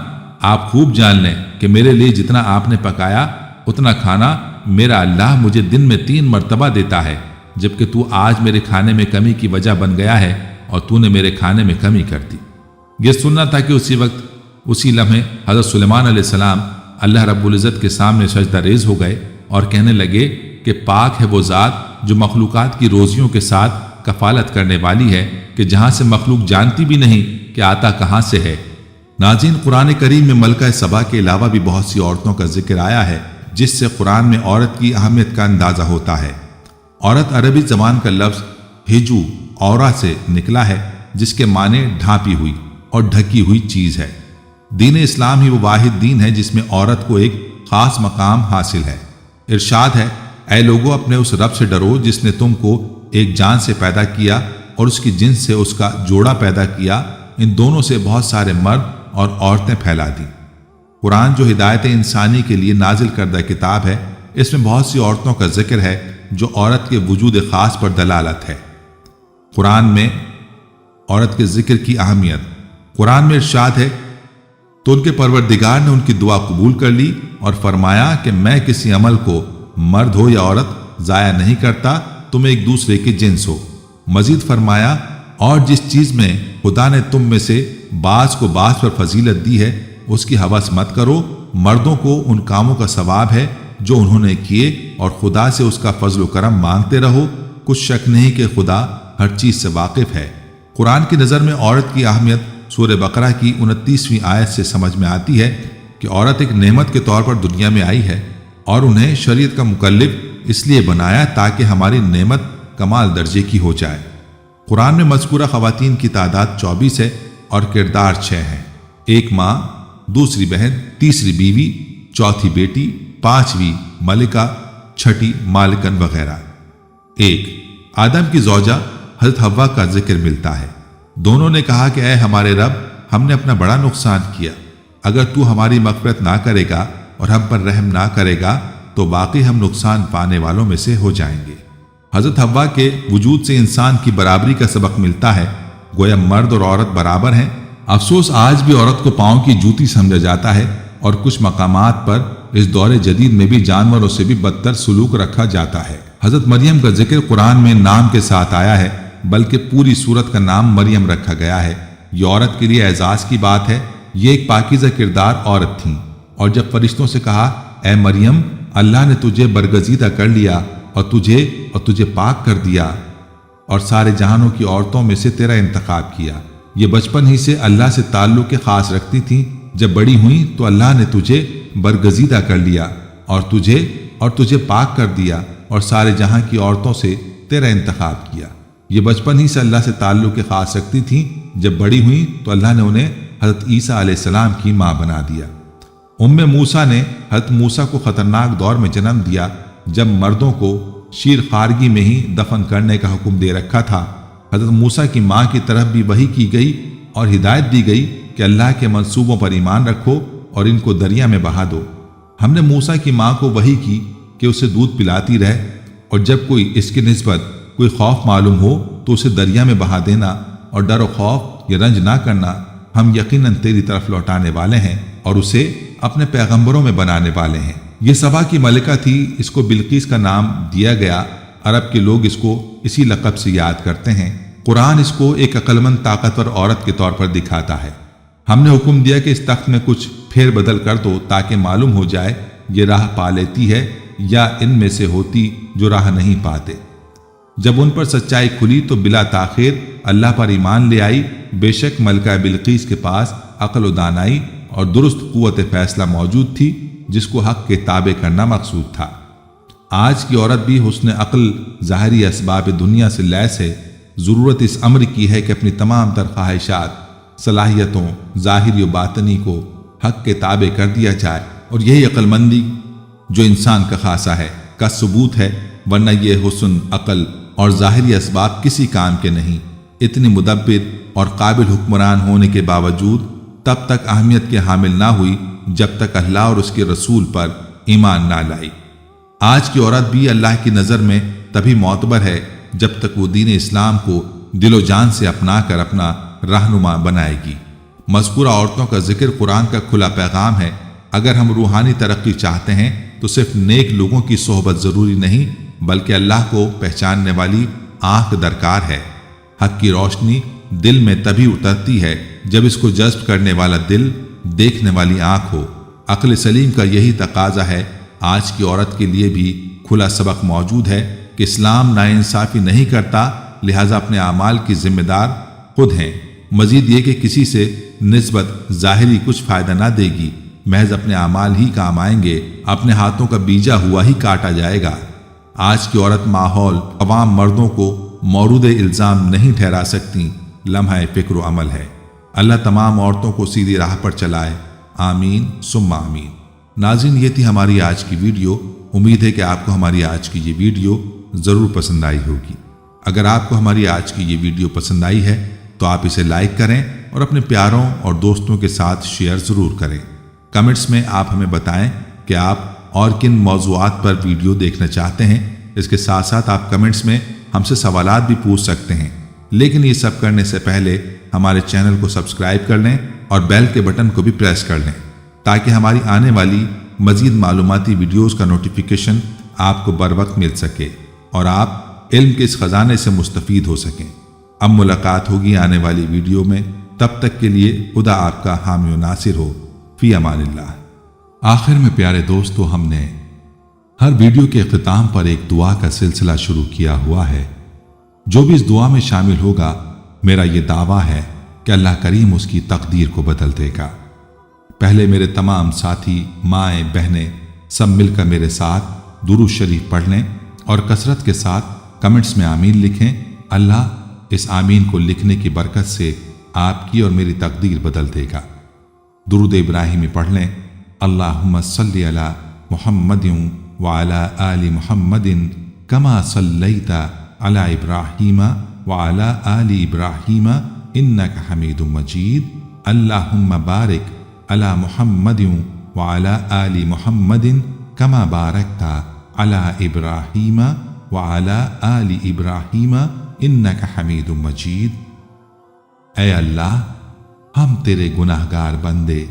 آپ خوب جان لیں کہ میرے لیے جتنا آپ نے پکایا اتنا کھانا میرا اللہ مجھے دن میں 3 مرتبہ دیتا ہے، جبکہ تو آج میرے کھانے میں کمی کی وجہ بن گیا ہے اور تو نے میرے کھانے میں کمی کر دی۔ یہ سننا تھا کہ اسی لمحے حضرت سلیمان علیہ السلام اللہ رب العزت کے سامنے سجدہ ریز ہو گئے اور کہنے لگے کہ پاک ہے وہ ذات جو مخلوقات کی روزیوں کے ساتھ کفالت کرنے والی ہے کہ جہاں سے مخلوق جانتی بھی نہیں کہ آتا کہاں سے ہے۔ ناظرین قرآن کریم میں ملکہ سبا کے علاوہ بھی بہت سی عورتوں کا ذکر آیا ہے جس سے قرآن میں عورت کی اہمیت کا اندازہ ہوتا ہے۔ عورت عربی زبان کا لفظ ہجو اورا سے نکلا ہے جس کے معنی ڈھانپی ہوئی اور ڈھکی ہوئی چیز ہے۔ دین اسلام ہی وہ واحد دین ہے جس میں عورت کو ایک خاص مقام حاصل ہے۔ ارشاد ہے اے لوگو اپنے اس رب سے ڈرو جس نے تم کو ایک جان سے پیدا کیا اور اس کی جنس سے اس کا جوڑا پیدا کیا، ان دونوں سے بہت سارے مرد اور عورتیں پھیلا دی۔ قرآن جو ہدایت انسانی کے لیے نازل کردہ کتاب ہے اس میں بہت سی عورتوں کا ذکر ہے جو عورت کے وجود خاص پر دلالت ہے۔ قرآن میں عورت کے ذکر کی اہمیت، قرآن میں ارشاد ہے تو ان کے پروردگار نے ان کی دعا قبول کر لی اور فرمایا کہ میں کسی عمل کو مرد ہو یا عورت ضائع نہیں کرتا، تم ایک دوسرے کے جنس ہو۔ مزید فرمایا اور جس چیز میں خدا نے تم میں سے بعض کو بعض پر فضیلت دی ہے اس کی ہوس مت کرو، مردوں کو ان کاموں کا ثواب ہے جو انہوں نے کیے اور خدا سے اس کا فضل و کرم مانگتے رہو، کچھ شک نہیں کہ خدا ہر چیز سے واقف ہے۔ قرآن کی نظر میں عورت کی اہمیت سورہ بقرہ کی 29ویں آیت سے سمجھ میں آتی ہے کہ عورت ایک نعمت کے طور پر دنیا میں آئی ہے اور انہیں شریعت کا مکلف اس لیے بنایا تاکہ ہماری نعمت کمال درجے کی ہو جائے۔ قرآن میں مذکورہ خواتین کی تعداد 24 ہے اور کردار 6 ہیں، 1 ماں، 2 بہن، 3 بیوی، 4 بیٹی، 5ویں ملکہ، 6 مالکن وغیرہ۔ 1 آدم کی زوجہ حضرت حوا کا ذکر ملتا ہے۔ دونوں نے کہا کہ اے ہمارے رب ہم نے اپنا بڑا نقصان کیا، اگر تو ہماری مغفرت نہ کرے گا اور ہم پر رحم نہ کرے گا تو واقعی ہم نقصان پانے والوں میں سے ہو جائیں گے۔ حضرت حوا کے وجود سے انسان کی برابری کا سبق ملتا ہے، گویا مرد اور عورت برابر ہیں۔ افسوس آج بھی عورت کو پاؤں کی جوتی سمجھا جاتا ہے اور کچھ مقامات پر اس دور جدید میں بھی جانوروں سے بھی بدتر سلوک رکھا جاتا ہے۔ حضرت مریم کا ذکر قرآن میں نام کے ساتھ آیا ہے، بلکہ پوری سورت کا نام مریم رکھا گیا ہے۔ یہ عورت کے لیے اعزاز کی بات ہے، یہ ایک پاکیزہ کردار عورت تھیں، اور جب فرشتوں سے کہا اے مریم اللہ نے تجھے برگزیدہ کر لیا اور تجھے پاک کر دیا اور سارے جہانوں کی عورتوں میں سے تیرا انتخاب کیا، یہ بچپن ہی سے اللہ سے تعلق خاص رکھتی تھیں، جب بڑی ہوئیں تو اللہ نے تجھے برگزیدہ کر لیا اور تجھے پاک کر دیا اور سارے جہاں کی عورتوں سے تیرا انتخاب کیا۔ یہ بچپن ہی سے اللہ سے تعلق خاص رکھتی تھیں، جب بڑی ہوئیں تو اللہ نے انہیں حضرت عیسیٰ علیہ السلام کی ماں بنا دیا۔ موسیٰ نے حضرت موسیٰ کو خطرناک دور میں جنم دیا جب مردوں کو شیر خارگی میں ہی دفن کرنے کا حکم دے رکھا تھا۔ حضرت موسیٰ کی ماں کی طرف بھی وحی کی گئی اور ہدایت دی گئی کہ اللہ کے منصوبوں پر ایمان رکھو اور ان کو دریا میں بہا دو۔ ہم نے موسیٰ کی ماں کو وحی کی کہ اسے دودھ پلاتی رہے اور جب کوئی اس کی نسبت کوئی خوف معلوم ہو تو اسے دریا میں بہا دینا اور ڈر و خوف یا رنج نہ کرنا، ہم یقیناً تیری طرف لوٹانے والے ہیں اور اسے اپنے پیغمبروں میں بنانے والے ہیں۔ یہ سبا کی ملکہ تھی، اس کو بلقیس کا نام دیا گیا، عرب کے لوگ اس کو اسی لقب سے یاد کرتے ہیں۔ قرآن اس کو ایک عقلمند طاقتور عورت کے طور پر دکھاتا ہے۔ ہم نے حکم دیا کہ اس تخت میں کچھ پھیر بدل کر دو تاکہ معلوم ہو جائے یہ راہ پا لیتی ہے یا ان میں سے ہوتی جو راہ نہیں پاتے۔ جب ان پر سچائی کھلی تو بلا تاخیر اللہ پر ایمان لے آئی۔ بے شک ملکہ بلقیس کے پاس عقل و دانائی اور درست قوت فیصلہ موجود تھی، جس کو حق کے تابع کرنا مقصود تھا۔ آج کی عورت بھی حسن عقل ظاہری اسباب دنیا سے لیس ہے۔ ضرورت اس امر کی ہے کہ اپنی تمام تر خواہشات، صلاحیتوں ظاہری و باطنی کو حق کے تابع کر دیا جائے، اور یہی عقل مندی جو انسان کا خاصہ ہے کا ثبوت ہے، ورنہ یہ حسن عقل اور ظاہری اسباب کسی کام کے نہیں۔ اتنی مدبر اور قابل حکمران ہونے کے باوجود تب تک اہمیت کے حامل نہ ہوئی جب تک اللہ اور اس کے رسول پر ایمان نہ لائی۔ آج کی عورت بھی اللہ کی نظر میں تبھی معتبر ہے جب تک وہ دین اسلام کو دل و جان سے اپنا کر اپنا رہنما بنائے گی۔ مذکورہ عورتوں کا ذکر قرآن کا کھلا پیغام ہے۔ اگر ہم روحانی ترقی چاہتے ہیں تو صرف نیک لوگوں کی صحبت ضروری نہیں، بلکہ اللہ کو پہچاننے والی آنکھ درکار ہے۔ حق کی روشنی دل میں تبھی اترتی ہے جب اس کو جذب کرنے والا دل، دیکھنے والی آنکھ ہو۔ عقل سلیم کا یہی تقاضا ہے۔ آج کی عورت کے لیے بھی کھلا سبق موجود ہے کہ اسلام ناانصافی نہیں کرتا، لہذا اپنے اعمال کی ذمہ دار خود ہیں۔ مزید یہ کہ کسی سے نسبت ظاہری کچھ فائدہ نہ دے گی، محض اپنے اعمال ہی کام آئیں گے، اپنے ہاتھوں کا بیجا ہوا ہی کاٹا جائے گا۔ آج کی عورت ماحول عوام مردوں کو مورود الزام نہیں ٹھہرا سکتی، لمحہ فکر و عمل ہے۔ اللہ تمام عورتوں کو سیدھی راہ پر چلائے، آمین ثم آمین۔ ناظرین، یہ تھی ہماری آج کی ویڈیو۔ امید ہے کہ آپ کو ہماری آج کی یہ ویڈیو ضرور پسند آئی ہوگی۔ اگر آپ کو ہماری آج کی یہ ویڈیو پسند آئی ہے تو آپ اسے لائک کریں اور اپنے پیاروں اور دوستوں کے ساتھ شیئر ضرور کریں۔ کمنٹس میں آپ ہمیں بتائیں کہ آپ اور کن موضوعات پر ویڈیو دیکھنا چاہتے ہیں۔ اس کے ساتھ ساتھ آپ کمنٹس میں ہم سے سوالات بھی پوچھ سکتے ہیں، لیکن یہ سب کرنے سے پہلے ہمارے چینل کو سبسکرائب کر لیں اور بیل کے بٹن کو بھی پریس کر لیں تاکہ ہماری آنے والی مزید معلوماتی ویڈیوز کا نوٹیفیکیشن آپ کو بر وقت مل سکے اور آپ علم کے اس خزانے سے مستفید ہو سکیں۔ اب ملاقات ہوگی آنے والی ویڈیو میں، تب تک کے لیے خدا آپ کا حامی و ناصر ہو۔ فی امان اللہ۔ آخر میں پیارے دوستو، ہم نے ہر ویڈیو کے اختتام پر ایک دعا کا سلسلہ شروع کیا ہوا ہے۔ جو بھی اس دعا میں شامل ہوگا، میرا یہ دعویٰ ہے کہ اللہ کریم اس کی تقدیر کو بدل دے گا۔ پہلے میرے تمام ساتھی، مائیں، بہنیں سب مل کر میرے ساتھ درود شریف پڑھ لیں اور کثرت کے ساتھ کمنٹس میں آمین لکھیں۔ اللہ اس آمین کو لکھنے کی برکت سے آپ کی اور میری تقدیر بدل دے گا۔ درود ابراہیمی پڑھ لیں۔ اللہم صلی علی محمد وعلی آل محمد کما صلیت علی ابراہیم وعلی آل ابراہیم انک حمید مجید۔ اللہم بارک علی محمد وعلی آل محمد کما بارکت علی ابراہیم وعلی آل ابراہیم انک حمید مجید۔ اے اللہ، ہم تیرے گناہگار بندے،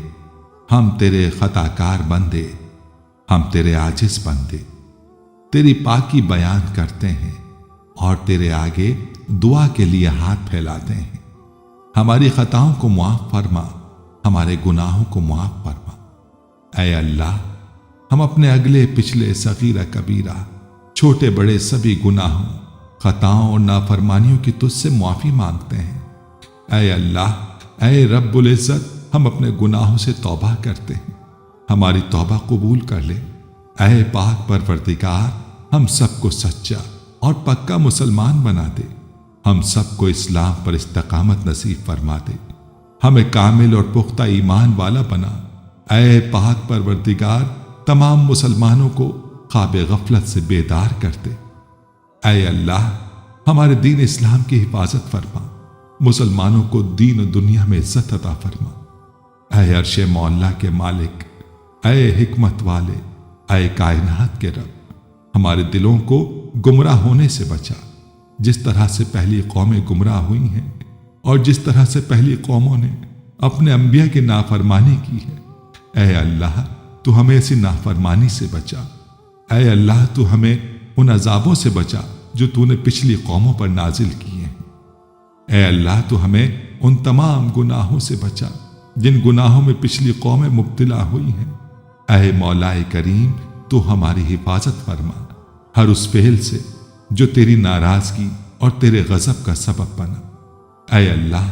ہم تیرے خطا کار بندے، ہم تیرے عاجز بندے تیری پاکی بیان کرتے ہیں اور تیرے آگے دعا کے لیے ہاتھ پھیلاتے ہیں۔ ہماری خطاؤں کو معاف فرما، ہمارے گناہوں کو معاف فرما۔ اے اللہ، ہم اپنے اگلے پچھلے صغیرہ کبیرہ، چھوٹے بڑے سبھی گناہوں، خطاؤں اور نافرمانیوں کی تجھ سے معافی مانگتے ہیں۔ اے اللہ، اے رب العزت، ہم اپنے گناہوں سے توبہ کرتے ہیں، ہماری توبہ قبول کر لے۔ اے پاک پروردگار، ہم سب کو سچا اور پکا مسلمان بنا دے، ہم سب کو اسلام پر استقامت نصیب فرما دے، ہمیں کامل اور پختہ ایمان والا بنا۔ اے پاک پروردگار، تمام مسلمانوں کو خواب غفلت سے بیدار کر دے۔ اے اللہ، ہمارے دین اسلام کی حفاظت فرما، مسلمانوں کو دین و دنیا میں عزت عطا فرما۔ اے عرش مولا کے مالک، اے حکمت والے، اے کائنات کے رب، ہمارے دلوں کو گمراہ ہونے سے بچا، جس طرح سے پہلی قومیں گمراہ ہوئی ہیں اور جس طرح سے پہلی قوموں نے اپنے انبیاء کی نافرمانی کی ہے۔ اے اللہ، تو ہمیں ایسی نافرمانی سے بچا۔ اے اللہ، تو ہمیں ان عذابوں سے بچا جو تو نے پچھلی قوموں پر نازل کیے ہیں۔ اے اللہ، تو ہمیں ان تمام گناہوں سے بچا جن گناہوں میں پچھلی قومیں مبتلا ہوئی ہیں۔ اے مولا کریم، تو ہماری حفاظت فرما ہر اس فعل سے جو تیری ناراضگی اور تیرے غضب کا سبب بنا۔ اے اللہ،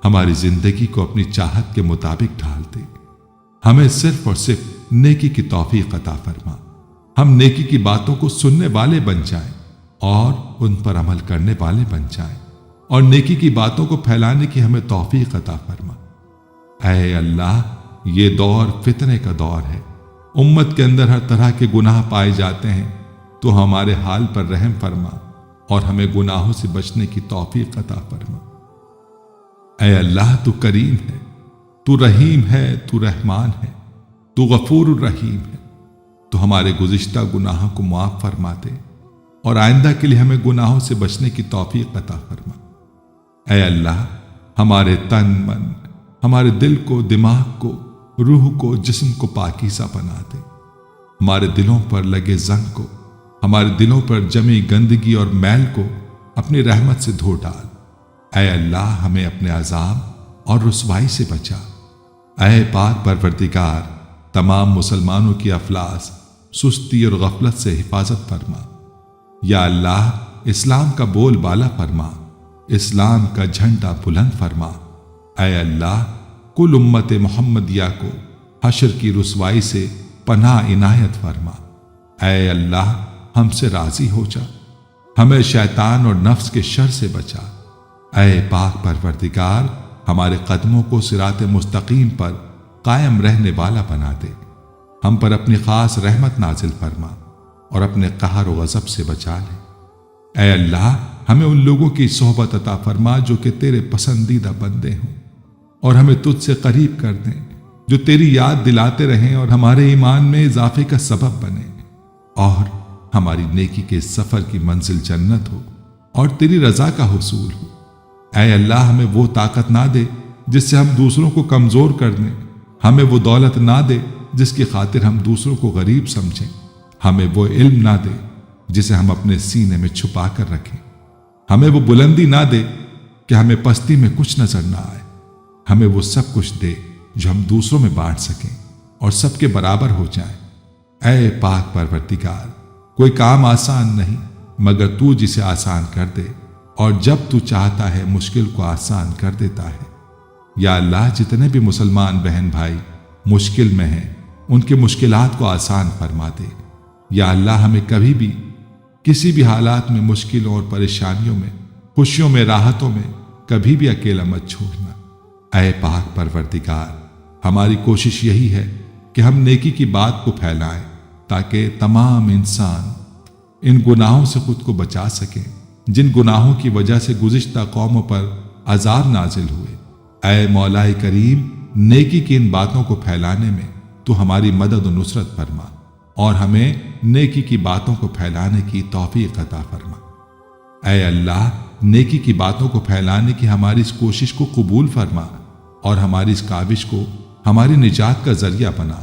ہماری زندگی کو اپنی چاہت کے مطابق ڈھال دے۔ ہمیں صرف اور صرف نیکی کی توفیق عطا فرما۔ ہم نیکی کی باتوں کو سننے والے بن جائیں اور ان پر عمل کرنے والے بن جائیں، اور نیکی کی باتوں کو پھیلانے کی ہمیں توفیق عطا فرما۔ اے اللہ، یہ دور فتنے کا دور ہے، امت کے اندر ہر طرح کے گناہ پائے جاتے ہیں، تو ہمارے حال پر رحم فرما اور ہمیں گناہوں سے بچنے کی توفیق عطا فرما۔ اے اللہ، تو کریم ہے، تو رحیم ہے، تو رحمان ہے، تو غفور الرحیم ہے، تو ہمارے گزشتہ گناہوں کو معاف فرما دے اور آئندہ کے لیے ہمیں گناہوں سے بچنے کی توفیق عطا فرما۔ اے اللہ، ہمارے تن من، ہمارے دل کو، دماغ کو، روح کو، جسم کو پاکیزہ بنا دے۔ ہمارے دلوں پر لگے زنگ کو، ہمارے دلوں پر جمی گندگی اور میل کو اپنی رحمت سے دھو ڈال۔ اے اللہ، ہمیں اپنے عذاب اور رسوائی سے بچا۔ اے پاک پروردگار، تمام مسلمانوں کی افلاس، سستی اور غفلت سے حفاظت فرما۔ یا اللہ، اسلام کا بول بالا فرما، اسلام کا جھنڈا بلند فرما۔ اے اللہ، کل امت محمدیہ کو حشر کی رسوائی سے پناہ عنایت فرما۔ اے اللہ، ہم سے راضی ہو جا، ہمیں شیطان اور نفس کے شر سے بچا۔ اے پاک پروردگار، ہمارے قدموں کو صراط مستقیم پر قائم رہنے والا بنا دے۔ ہم پر اپنی خاص رحمت نازل فرما اور اپنے قہر و غضب سے بچا لے۔ اے اللہ، ہمیں ان لوگوں کی صحبت عطا فرما جو کہ تیرے پسندیدہ بندے ہوں، اور ہمیں تجھ سے قریب کر دیں، جو تیری یاد دلاتے رہیں اور ہمارے ایمان میں اضافے کا سبب بنے، اور ہماری نیکی کے سفر کی منزل جنت ہو اور تیری رضا کا حصول ہو۔ اے اللہ، ہمیں وہ طاقت نہ دے جس سے ہم دوسروں کو کمزور کر دیں، ہمیں وہ دولت نہ دے جس کی خاطر ہم دوسروں کو غریب سمجھیں، ہمیں وہ علم نہ دے جسے ہم اپنے سینے میں چھپا کر رکھیں، ہمیں وہ بلندی نہ دے کہ ہمیں پستی میں کچھ نظر نہ آئے، ہمیں وہ سب کچھ دے جو ہم دوسروں میں بانٹ سکیں اور سب کے برابر ہو جائیں۔ اے پاک پروردگار، کوئی کام آسان نہیں مگر تو جسے آسان کر دے، اور جب تو چاہتا ہے مشکل کو آسان کر دیتا ہے۔ یا اللہ، جتنے بھی مسلمان بہن بھائی مشکل میں ہیں، ان کی مشکلات کو آسان فرما دے۔ یا اللہ، ہمیں کبھی بھی کسی بھی حالات میں مشکلوں اور پریشانیوں میں، خوشیوں میں، راحتوں میں کبھی بھی اکیلا مت چھوڑنا۔ اے پاک پروردگار، ہماری کوشش یہی ہے کہ ہم نیکی کی بات کو پھیلائیں تاکہ تمام انسان ان گناہوں سے خود کو بچا سکیں جن گناہوں کی وجہ سے گزشتہ قوموں پر عذاب نازل ہوئے۔ اے مولا کریم، نیکی کی ان باتوں کو پھیلانے میں تو ہماری مدد و نصرت فرما، اور ہمیں نیکی کی باتوں کو پھیلانے کی توفیق عطا فرما۔ اے اللہ، نیکی کی باتوں کو پھیلانے کی ہماری اس کوشش کو قبول فرما اور ہماری اس کاوش کو ہماری نجات کا ذریعہ بنا۔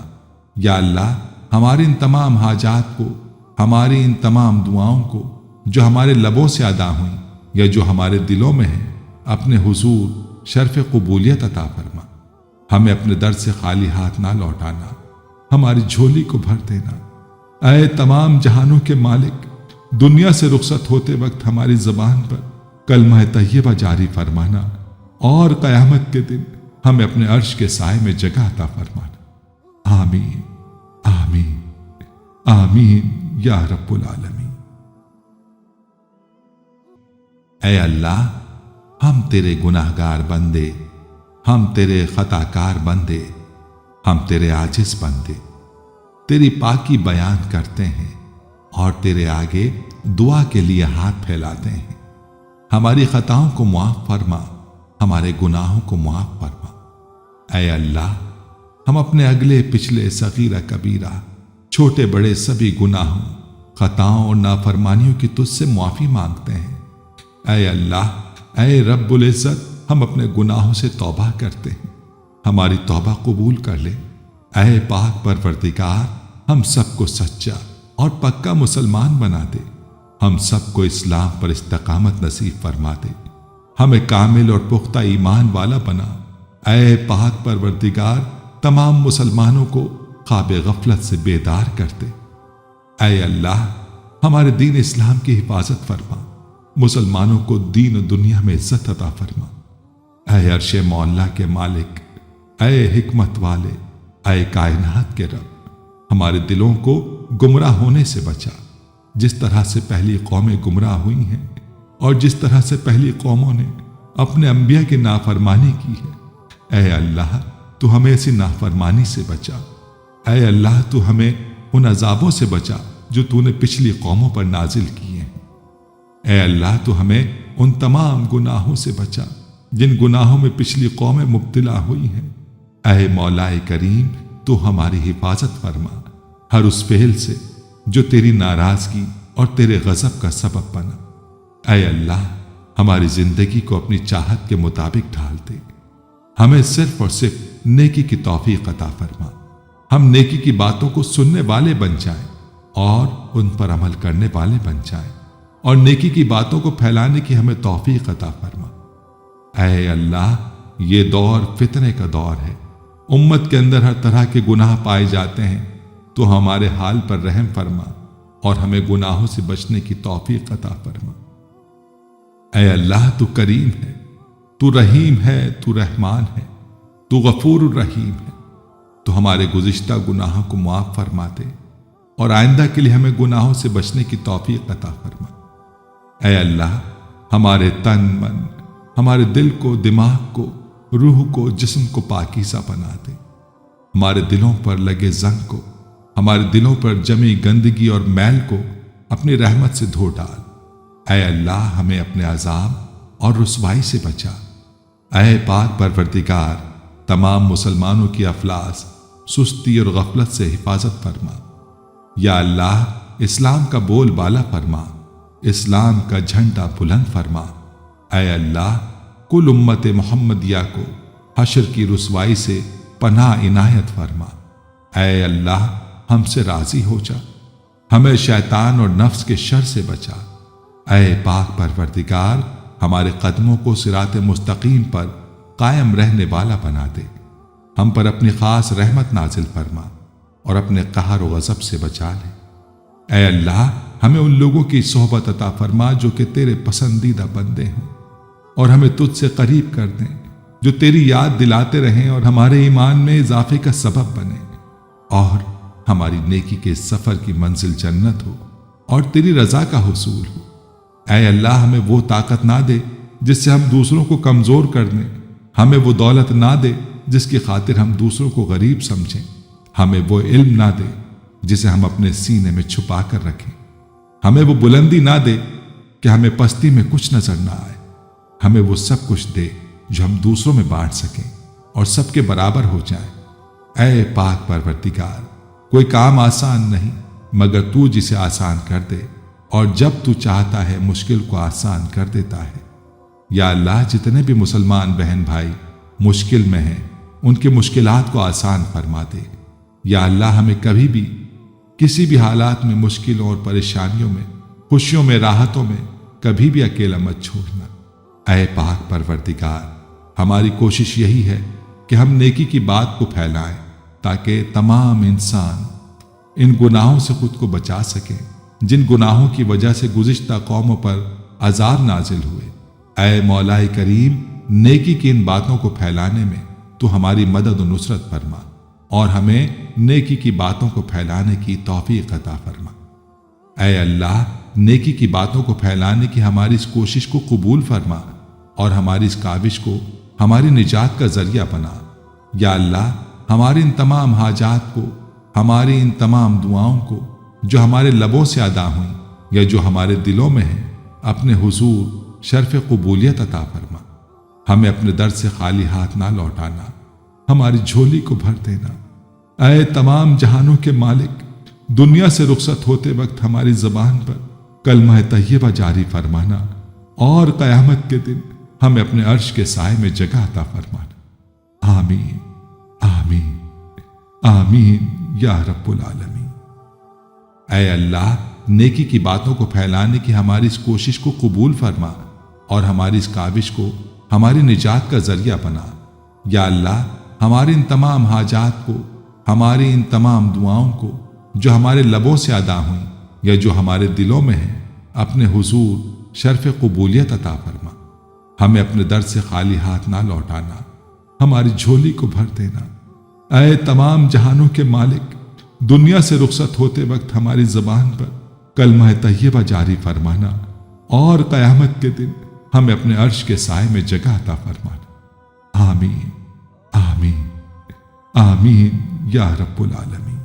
یا اللہ، ہماری ان تمام حاجات کو، ہماری ان تمام دعاؤں کو جو ہمارے لبوں سے ادا ہوئیں یا جو ہمارے دلوں میں ہیں، اپنے حضور شرف قبولیت عطا فرما۔ ہمیں اپنے در سے خالی ہاتھ نہ لوٹانا، ہماری جھولی کو بھر دینا۔ اے تمام جہانوں کے مالک، دنیا سے رخصت ہوتے وقت ہماری زبان پر کلمہ طیبہ جاری فرمانا، اور قیامت کے دن ہمیں اپنے عرش کے سائے میں جگہ عطا فرمانا۔ آمین آمین آمین یا رب العالمین۔ اے اللہ، ہم تیرے گناہگار بندے، ہم تیرے خطا کار بندے، ہم تیرے عاجز بندے تیری پاکی بیان کرتے ہیں اور تیرے آگے دعا کے لیے ہاتھ پھیلاتے ہیں۔ ہماری خطاؤں کو معاف فرما، ہمارے گناہوں کو معاف فرما۔ اے اللہ، ہم اپنے اگلے پچھلے صغیرہ کبیرہ، چھوٹے بڑے سبھی گناہوں، خطاؤں اور نافرمانیوں کی تجھ سے معافی مانگتے ہیں۔ اے اللہ، اے رب العزت، ہم اپنے گناہوں سے توبہ کرتے ہیں، ہماری توبہ قبول کر لے۔ اے پاک پروردگار، ہم سب کو سچا اور پکا مسلمان بنا دے، ہم سب کو اسلام پر استقامت نصیب فرما دے، ہمیں کامل اور پختہ ایمان والا بنا۔ اے پاک پروردگار، تمام مسلمانوں کو خواب غفلت سے بیدار کر دے۔ اے اللہ، ہمارے دین اسلام کی حفاظت فرما، مسلمانوں کو دین و دنیا میں عزت عطا فرما۔ اے عرش مولا کے مالک، اے حکمت والے، اے کائنات کے رب، ہمارے دلوں کو گمراہ ہونے سے بچا، جس طرح سے پہلی قومیں گمراہ ہوئی ہیں اور جس طرح سے پہلی قوموں نے اپنے انبیاء کی نافرمانی کی ہے۔ اے اللہ تو ہمیں ایسی نافرمانی سے بچا۔ اے اللہ تو ہمیں ان عذابوں سے بچا جو تو نے پچھلی قوموں پر نازل کیے ہیں۔ اے اللہ تو ہمیں ان تمام گناہوں سے بچا جن گناہوں میں پچھلی قومیں مبتلا ہوئی ہیں۔ اے مولا کریم تو ہماری حفاظت فرما ہر اس فعل سے جو تیری ناراضگی اور تیرے غضب کا سبب بنا۔ اے اللہ ہماری زندگی کو اپنی چاہت کے مطابق ڈھال دے، ہمیں صرف اور صرف نیکی کی توفیق عطا فرما، ہم نیکی کی باتوں کو سننے والے بن جائیں اور ان پر عمل کرنے والے بن جائیں، اور نیکی کی باتوں کو پھیلانے کی ہمیں توفیق عطا فرما۔ اے اللہ یہ دور فتنے کا دور ہے، امت کے اندر ہر طرح کے گناہ پائے جاتے ہیں، تو ہمارے حال پر رحم فرما اور ہمیں گناہوں سے بچنے کی توفیق عطا فرما۔ اے اللہ تو کریم ہے، تو رحیم ہے، تو رحمان ہے، تو غفور الرحیم ہے، تو ہمارے گزشتہ گناہوں کو معاف فرما دے اور آئندہ کے لیے ہمیں گناہوں سے بچنے کی توفیق عطا فرما۔ اے اللہ ہمارے تن من، ہمارے دل کو، دماغ کو، روح کو، جسم کو پاکیزہ بنا دے، ہمارے دلوں پر لگے زنگ کو، ہمارے دلوں پر جمی گندگی اور میل کو اپنی رحمت سے دھو ڈال۔ اے اللہ ہمیں اپنے عذاب اور رسوائی سے بچا۔ اے پاک پروردگار تمام مسلمانوں کی افلاس، سستی اور غفلت سے حفاظت فرما۔ یا اللہ اسلام کا بول بالا فرما، اسلام کا جھنڈا بلند فرما۔ اے اللہ کل امت محمدیہ کو حشر کی رسوائی سے پناہ عنایت فرما۔ اے اللہ ہم سے راضی ہو جا، ہمیں شیطان اور نفس کے شر سے بچا۔ اے پاک پروردگار ہمارے قدموں کو صراط مستقیم پر قائم رہنے والا بنا دے، ہم پر اپنی خاص رحمت نازل فرما اور اپنے قہر و غضب سے بچا لے۔ اے اللہ ہمیں ان لوگوں کی صحبت عطا فرما جو کہ تیرے پسندیدہ بندے ہوں، اور ہمیں تجھ سے قریب کر دیں، جو تیری یاد دلاتے رہیں اور ہمارے ایمان میں اضافے کا سبب بنے، اور ہماری نیکی کے سفر کی منزل جنت ہو اور تیری رضا کا حصول ہو۔ اے اللہ ہمیں وہ طاقت نہ دے جس سے ہم دوسروں کو کمزور کر دیں، ہمیں وہ دولت نہ دے جس کی خاطر ہم دوسروں کو غریب سمجھیں، ہمیں وہ علم نہ دے جسے ہم اپنے سینے میں چھپا کر رکھیں، ہمیں وہ بلندی نہ دے کہ ہمیں پستی میں کچھ نظر نہ آئے، ہمیں وہ سب کچھ دے جو ہم دوسروں میں بانٹ سکیں اور سب کے برابر ہو جائیں۔ اے پاک پروردگار کوئی کام آسان نہیں مگر تو جسے آسان کر دے، اور جب تو چاہتا ہے مشکل کو آسان کر دیتا ہے۔ یا اللہ جتنے بھی مسلمان بہن بھائی مشکل میں ہیں ان کی مشکلات کو آسان فرما دے۔ یا اللہ ہمیں کبھی بھی کسی بھی حالات میں مشکلوں اور پریشانیوں میں، خوشیوں میں، راحتوں میں کبھی بھی اکیلا مت چھوڑنا۔ اے پاک پروردگار ہماری کوشش یہی ہے کہ ہم نیکی کی بات کو پھیلائیں تاکہ تمام انسان ان گناہوں سے خود کو بچا سکیں جن گناہوں کی وجہ سے گزشتہ قوموں پر عذاب نازل ہوئے۔ اے مولا کریم نیکی کی ان باتوں کو پھیلانے میں تو ہماری مدد و نصرت فرما اور ہمیں نیکی کی باتوں کو پھیلانے کی توفیق عطا فرما۔ اے اللہ نیکی کی باتوں کو پھیلانے کی ہماری اس کوشش کو قبول فرما اور ہماری اس کاوش کو ہماری نجات کا ذریعہ بنا۔ یا اللہ ہماری ان تمام حاجات کو، ہماری ان تمام دعاؤں کو جو ہمارے لبوں سے ادا ہوئیں یا جو ہمارے دلوں میں ہیں، اپنے حضور شرف قبولیت عطا فرما۔ ہمیں اپنے در سے خالی ہاتھ نہ لوٹانا، ہماری جھولی کو بھر دینا۔ اے تمام جہانوں کے مالک دنیا سے رخصت ہوتے وقت ہماری زبان پر کلمہ طیبہ جاری فرمانا اور قیامت کے دن ہمیں اپنے عرش کے سائے میں جگہ عطا فرمانا۔ آمین آمین آمین یا رب العالمین۔ اے اللہ نیکی کی باتوں کو پھیلانے کی ہماری اس کوشش کو قبول فرما اور ہماری اس کاوش کو ہماری نجات کا ذریعہ بنا۔ یا اللہ ہماری ان تمام حاجات کو، ہماری ان تمام دعاؤں کو جو ہمارے لبوں سے ادا ہوئیں یا جو ہمارے دلوں میں ہے اپنے حضور شرف قبولیت عطا فرما۔ ہمیں اپنے در سے خالی ہاتھ نہ لوٹانا، ہماری جھولی کو بھر دینا۔ اے تمام جہانوں کے مالک، دنیا سے رخصت ہوتے وقت ہماری زبان پر کلمہ طیبہ جاری فرمانا، اور قیامت کے دن ہمیں اپنے عرش کے سائے میں جگہ عطا فرمانا۔ آمین آمین آمین یا رب العالمین۔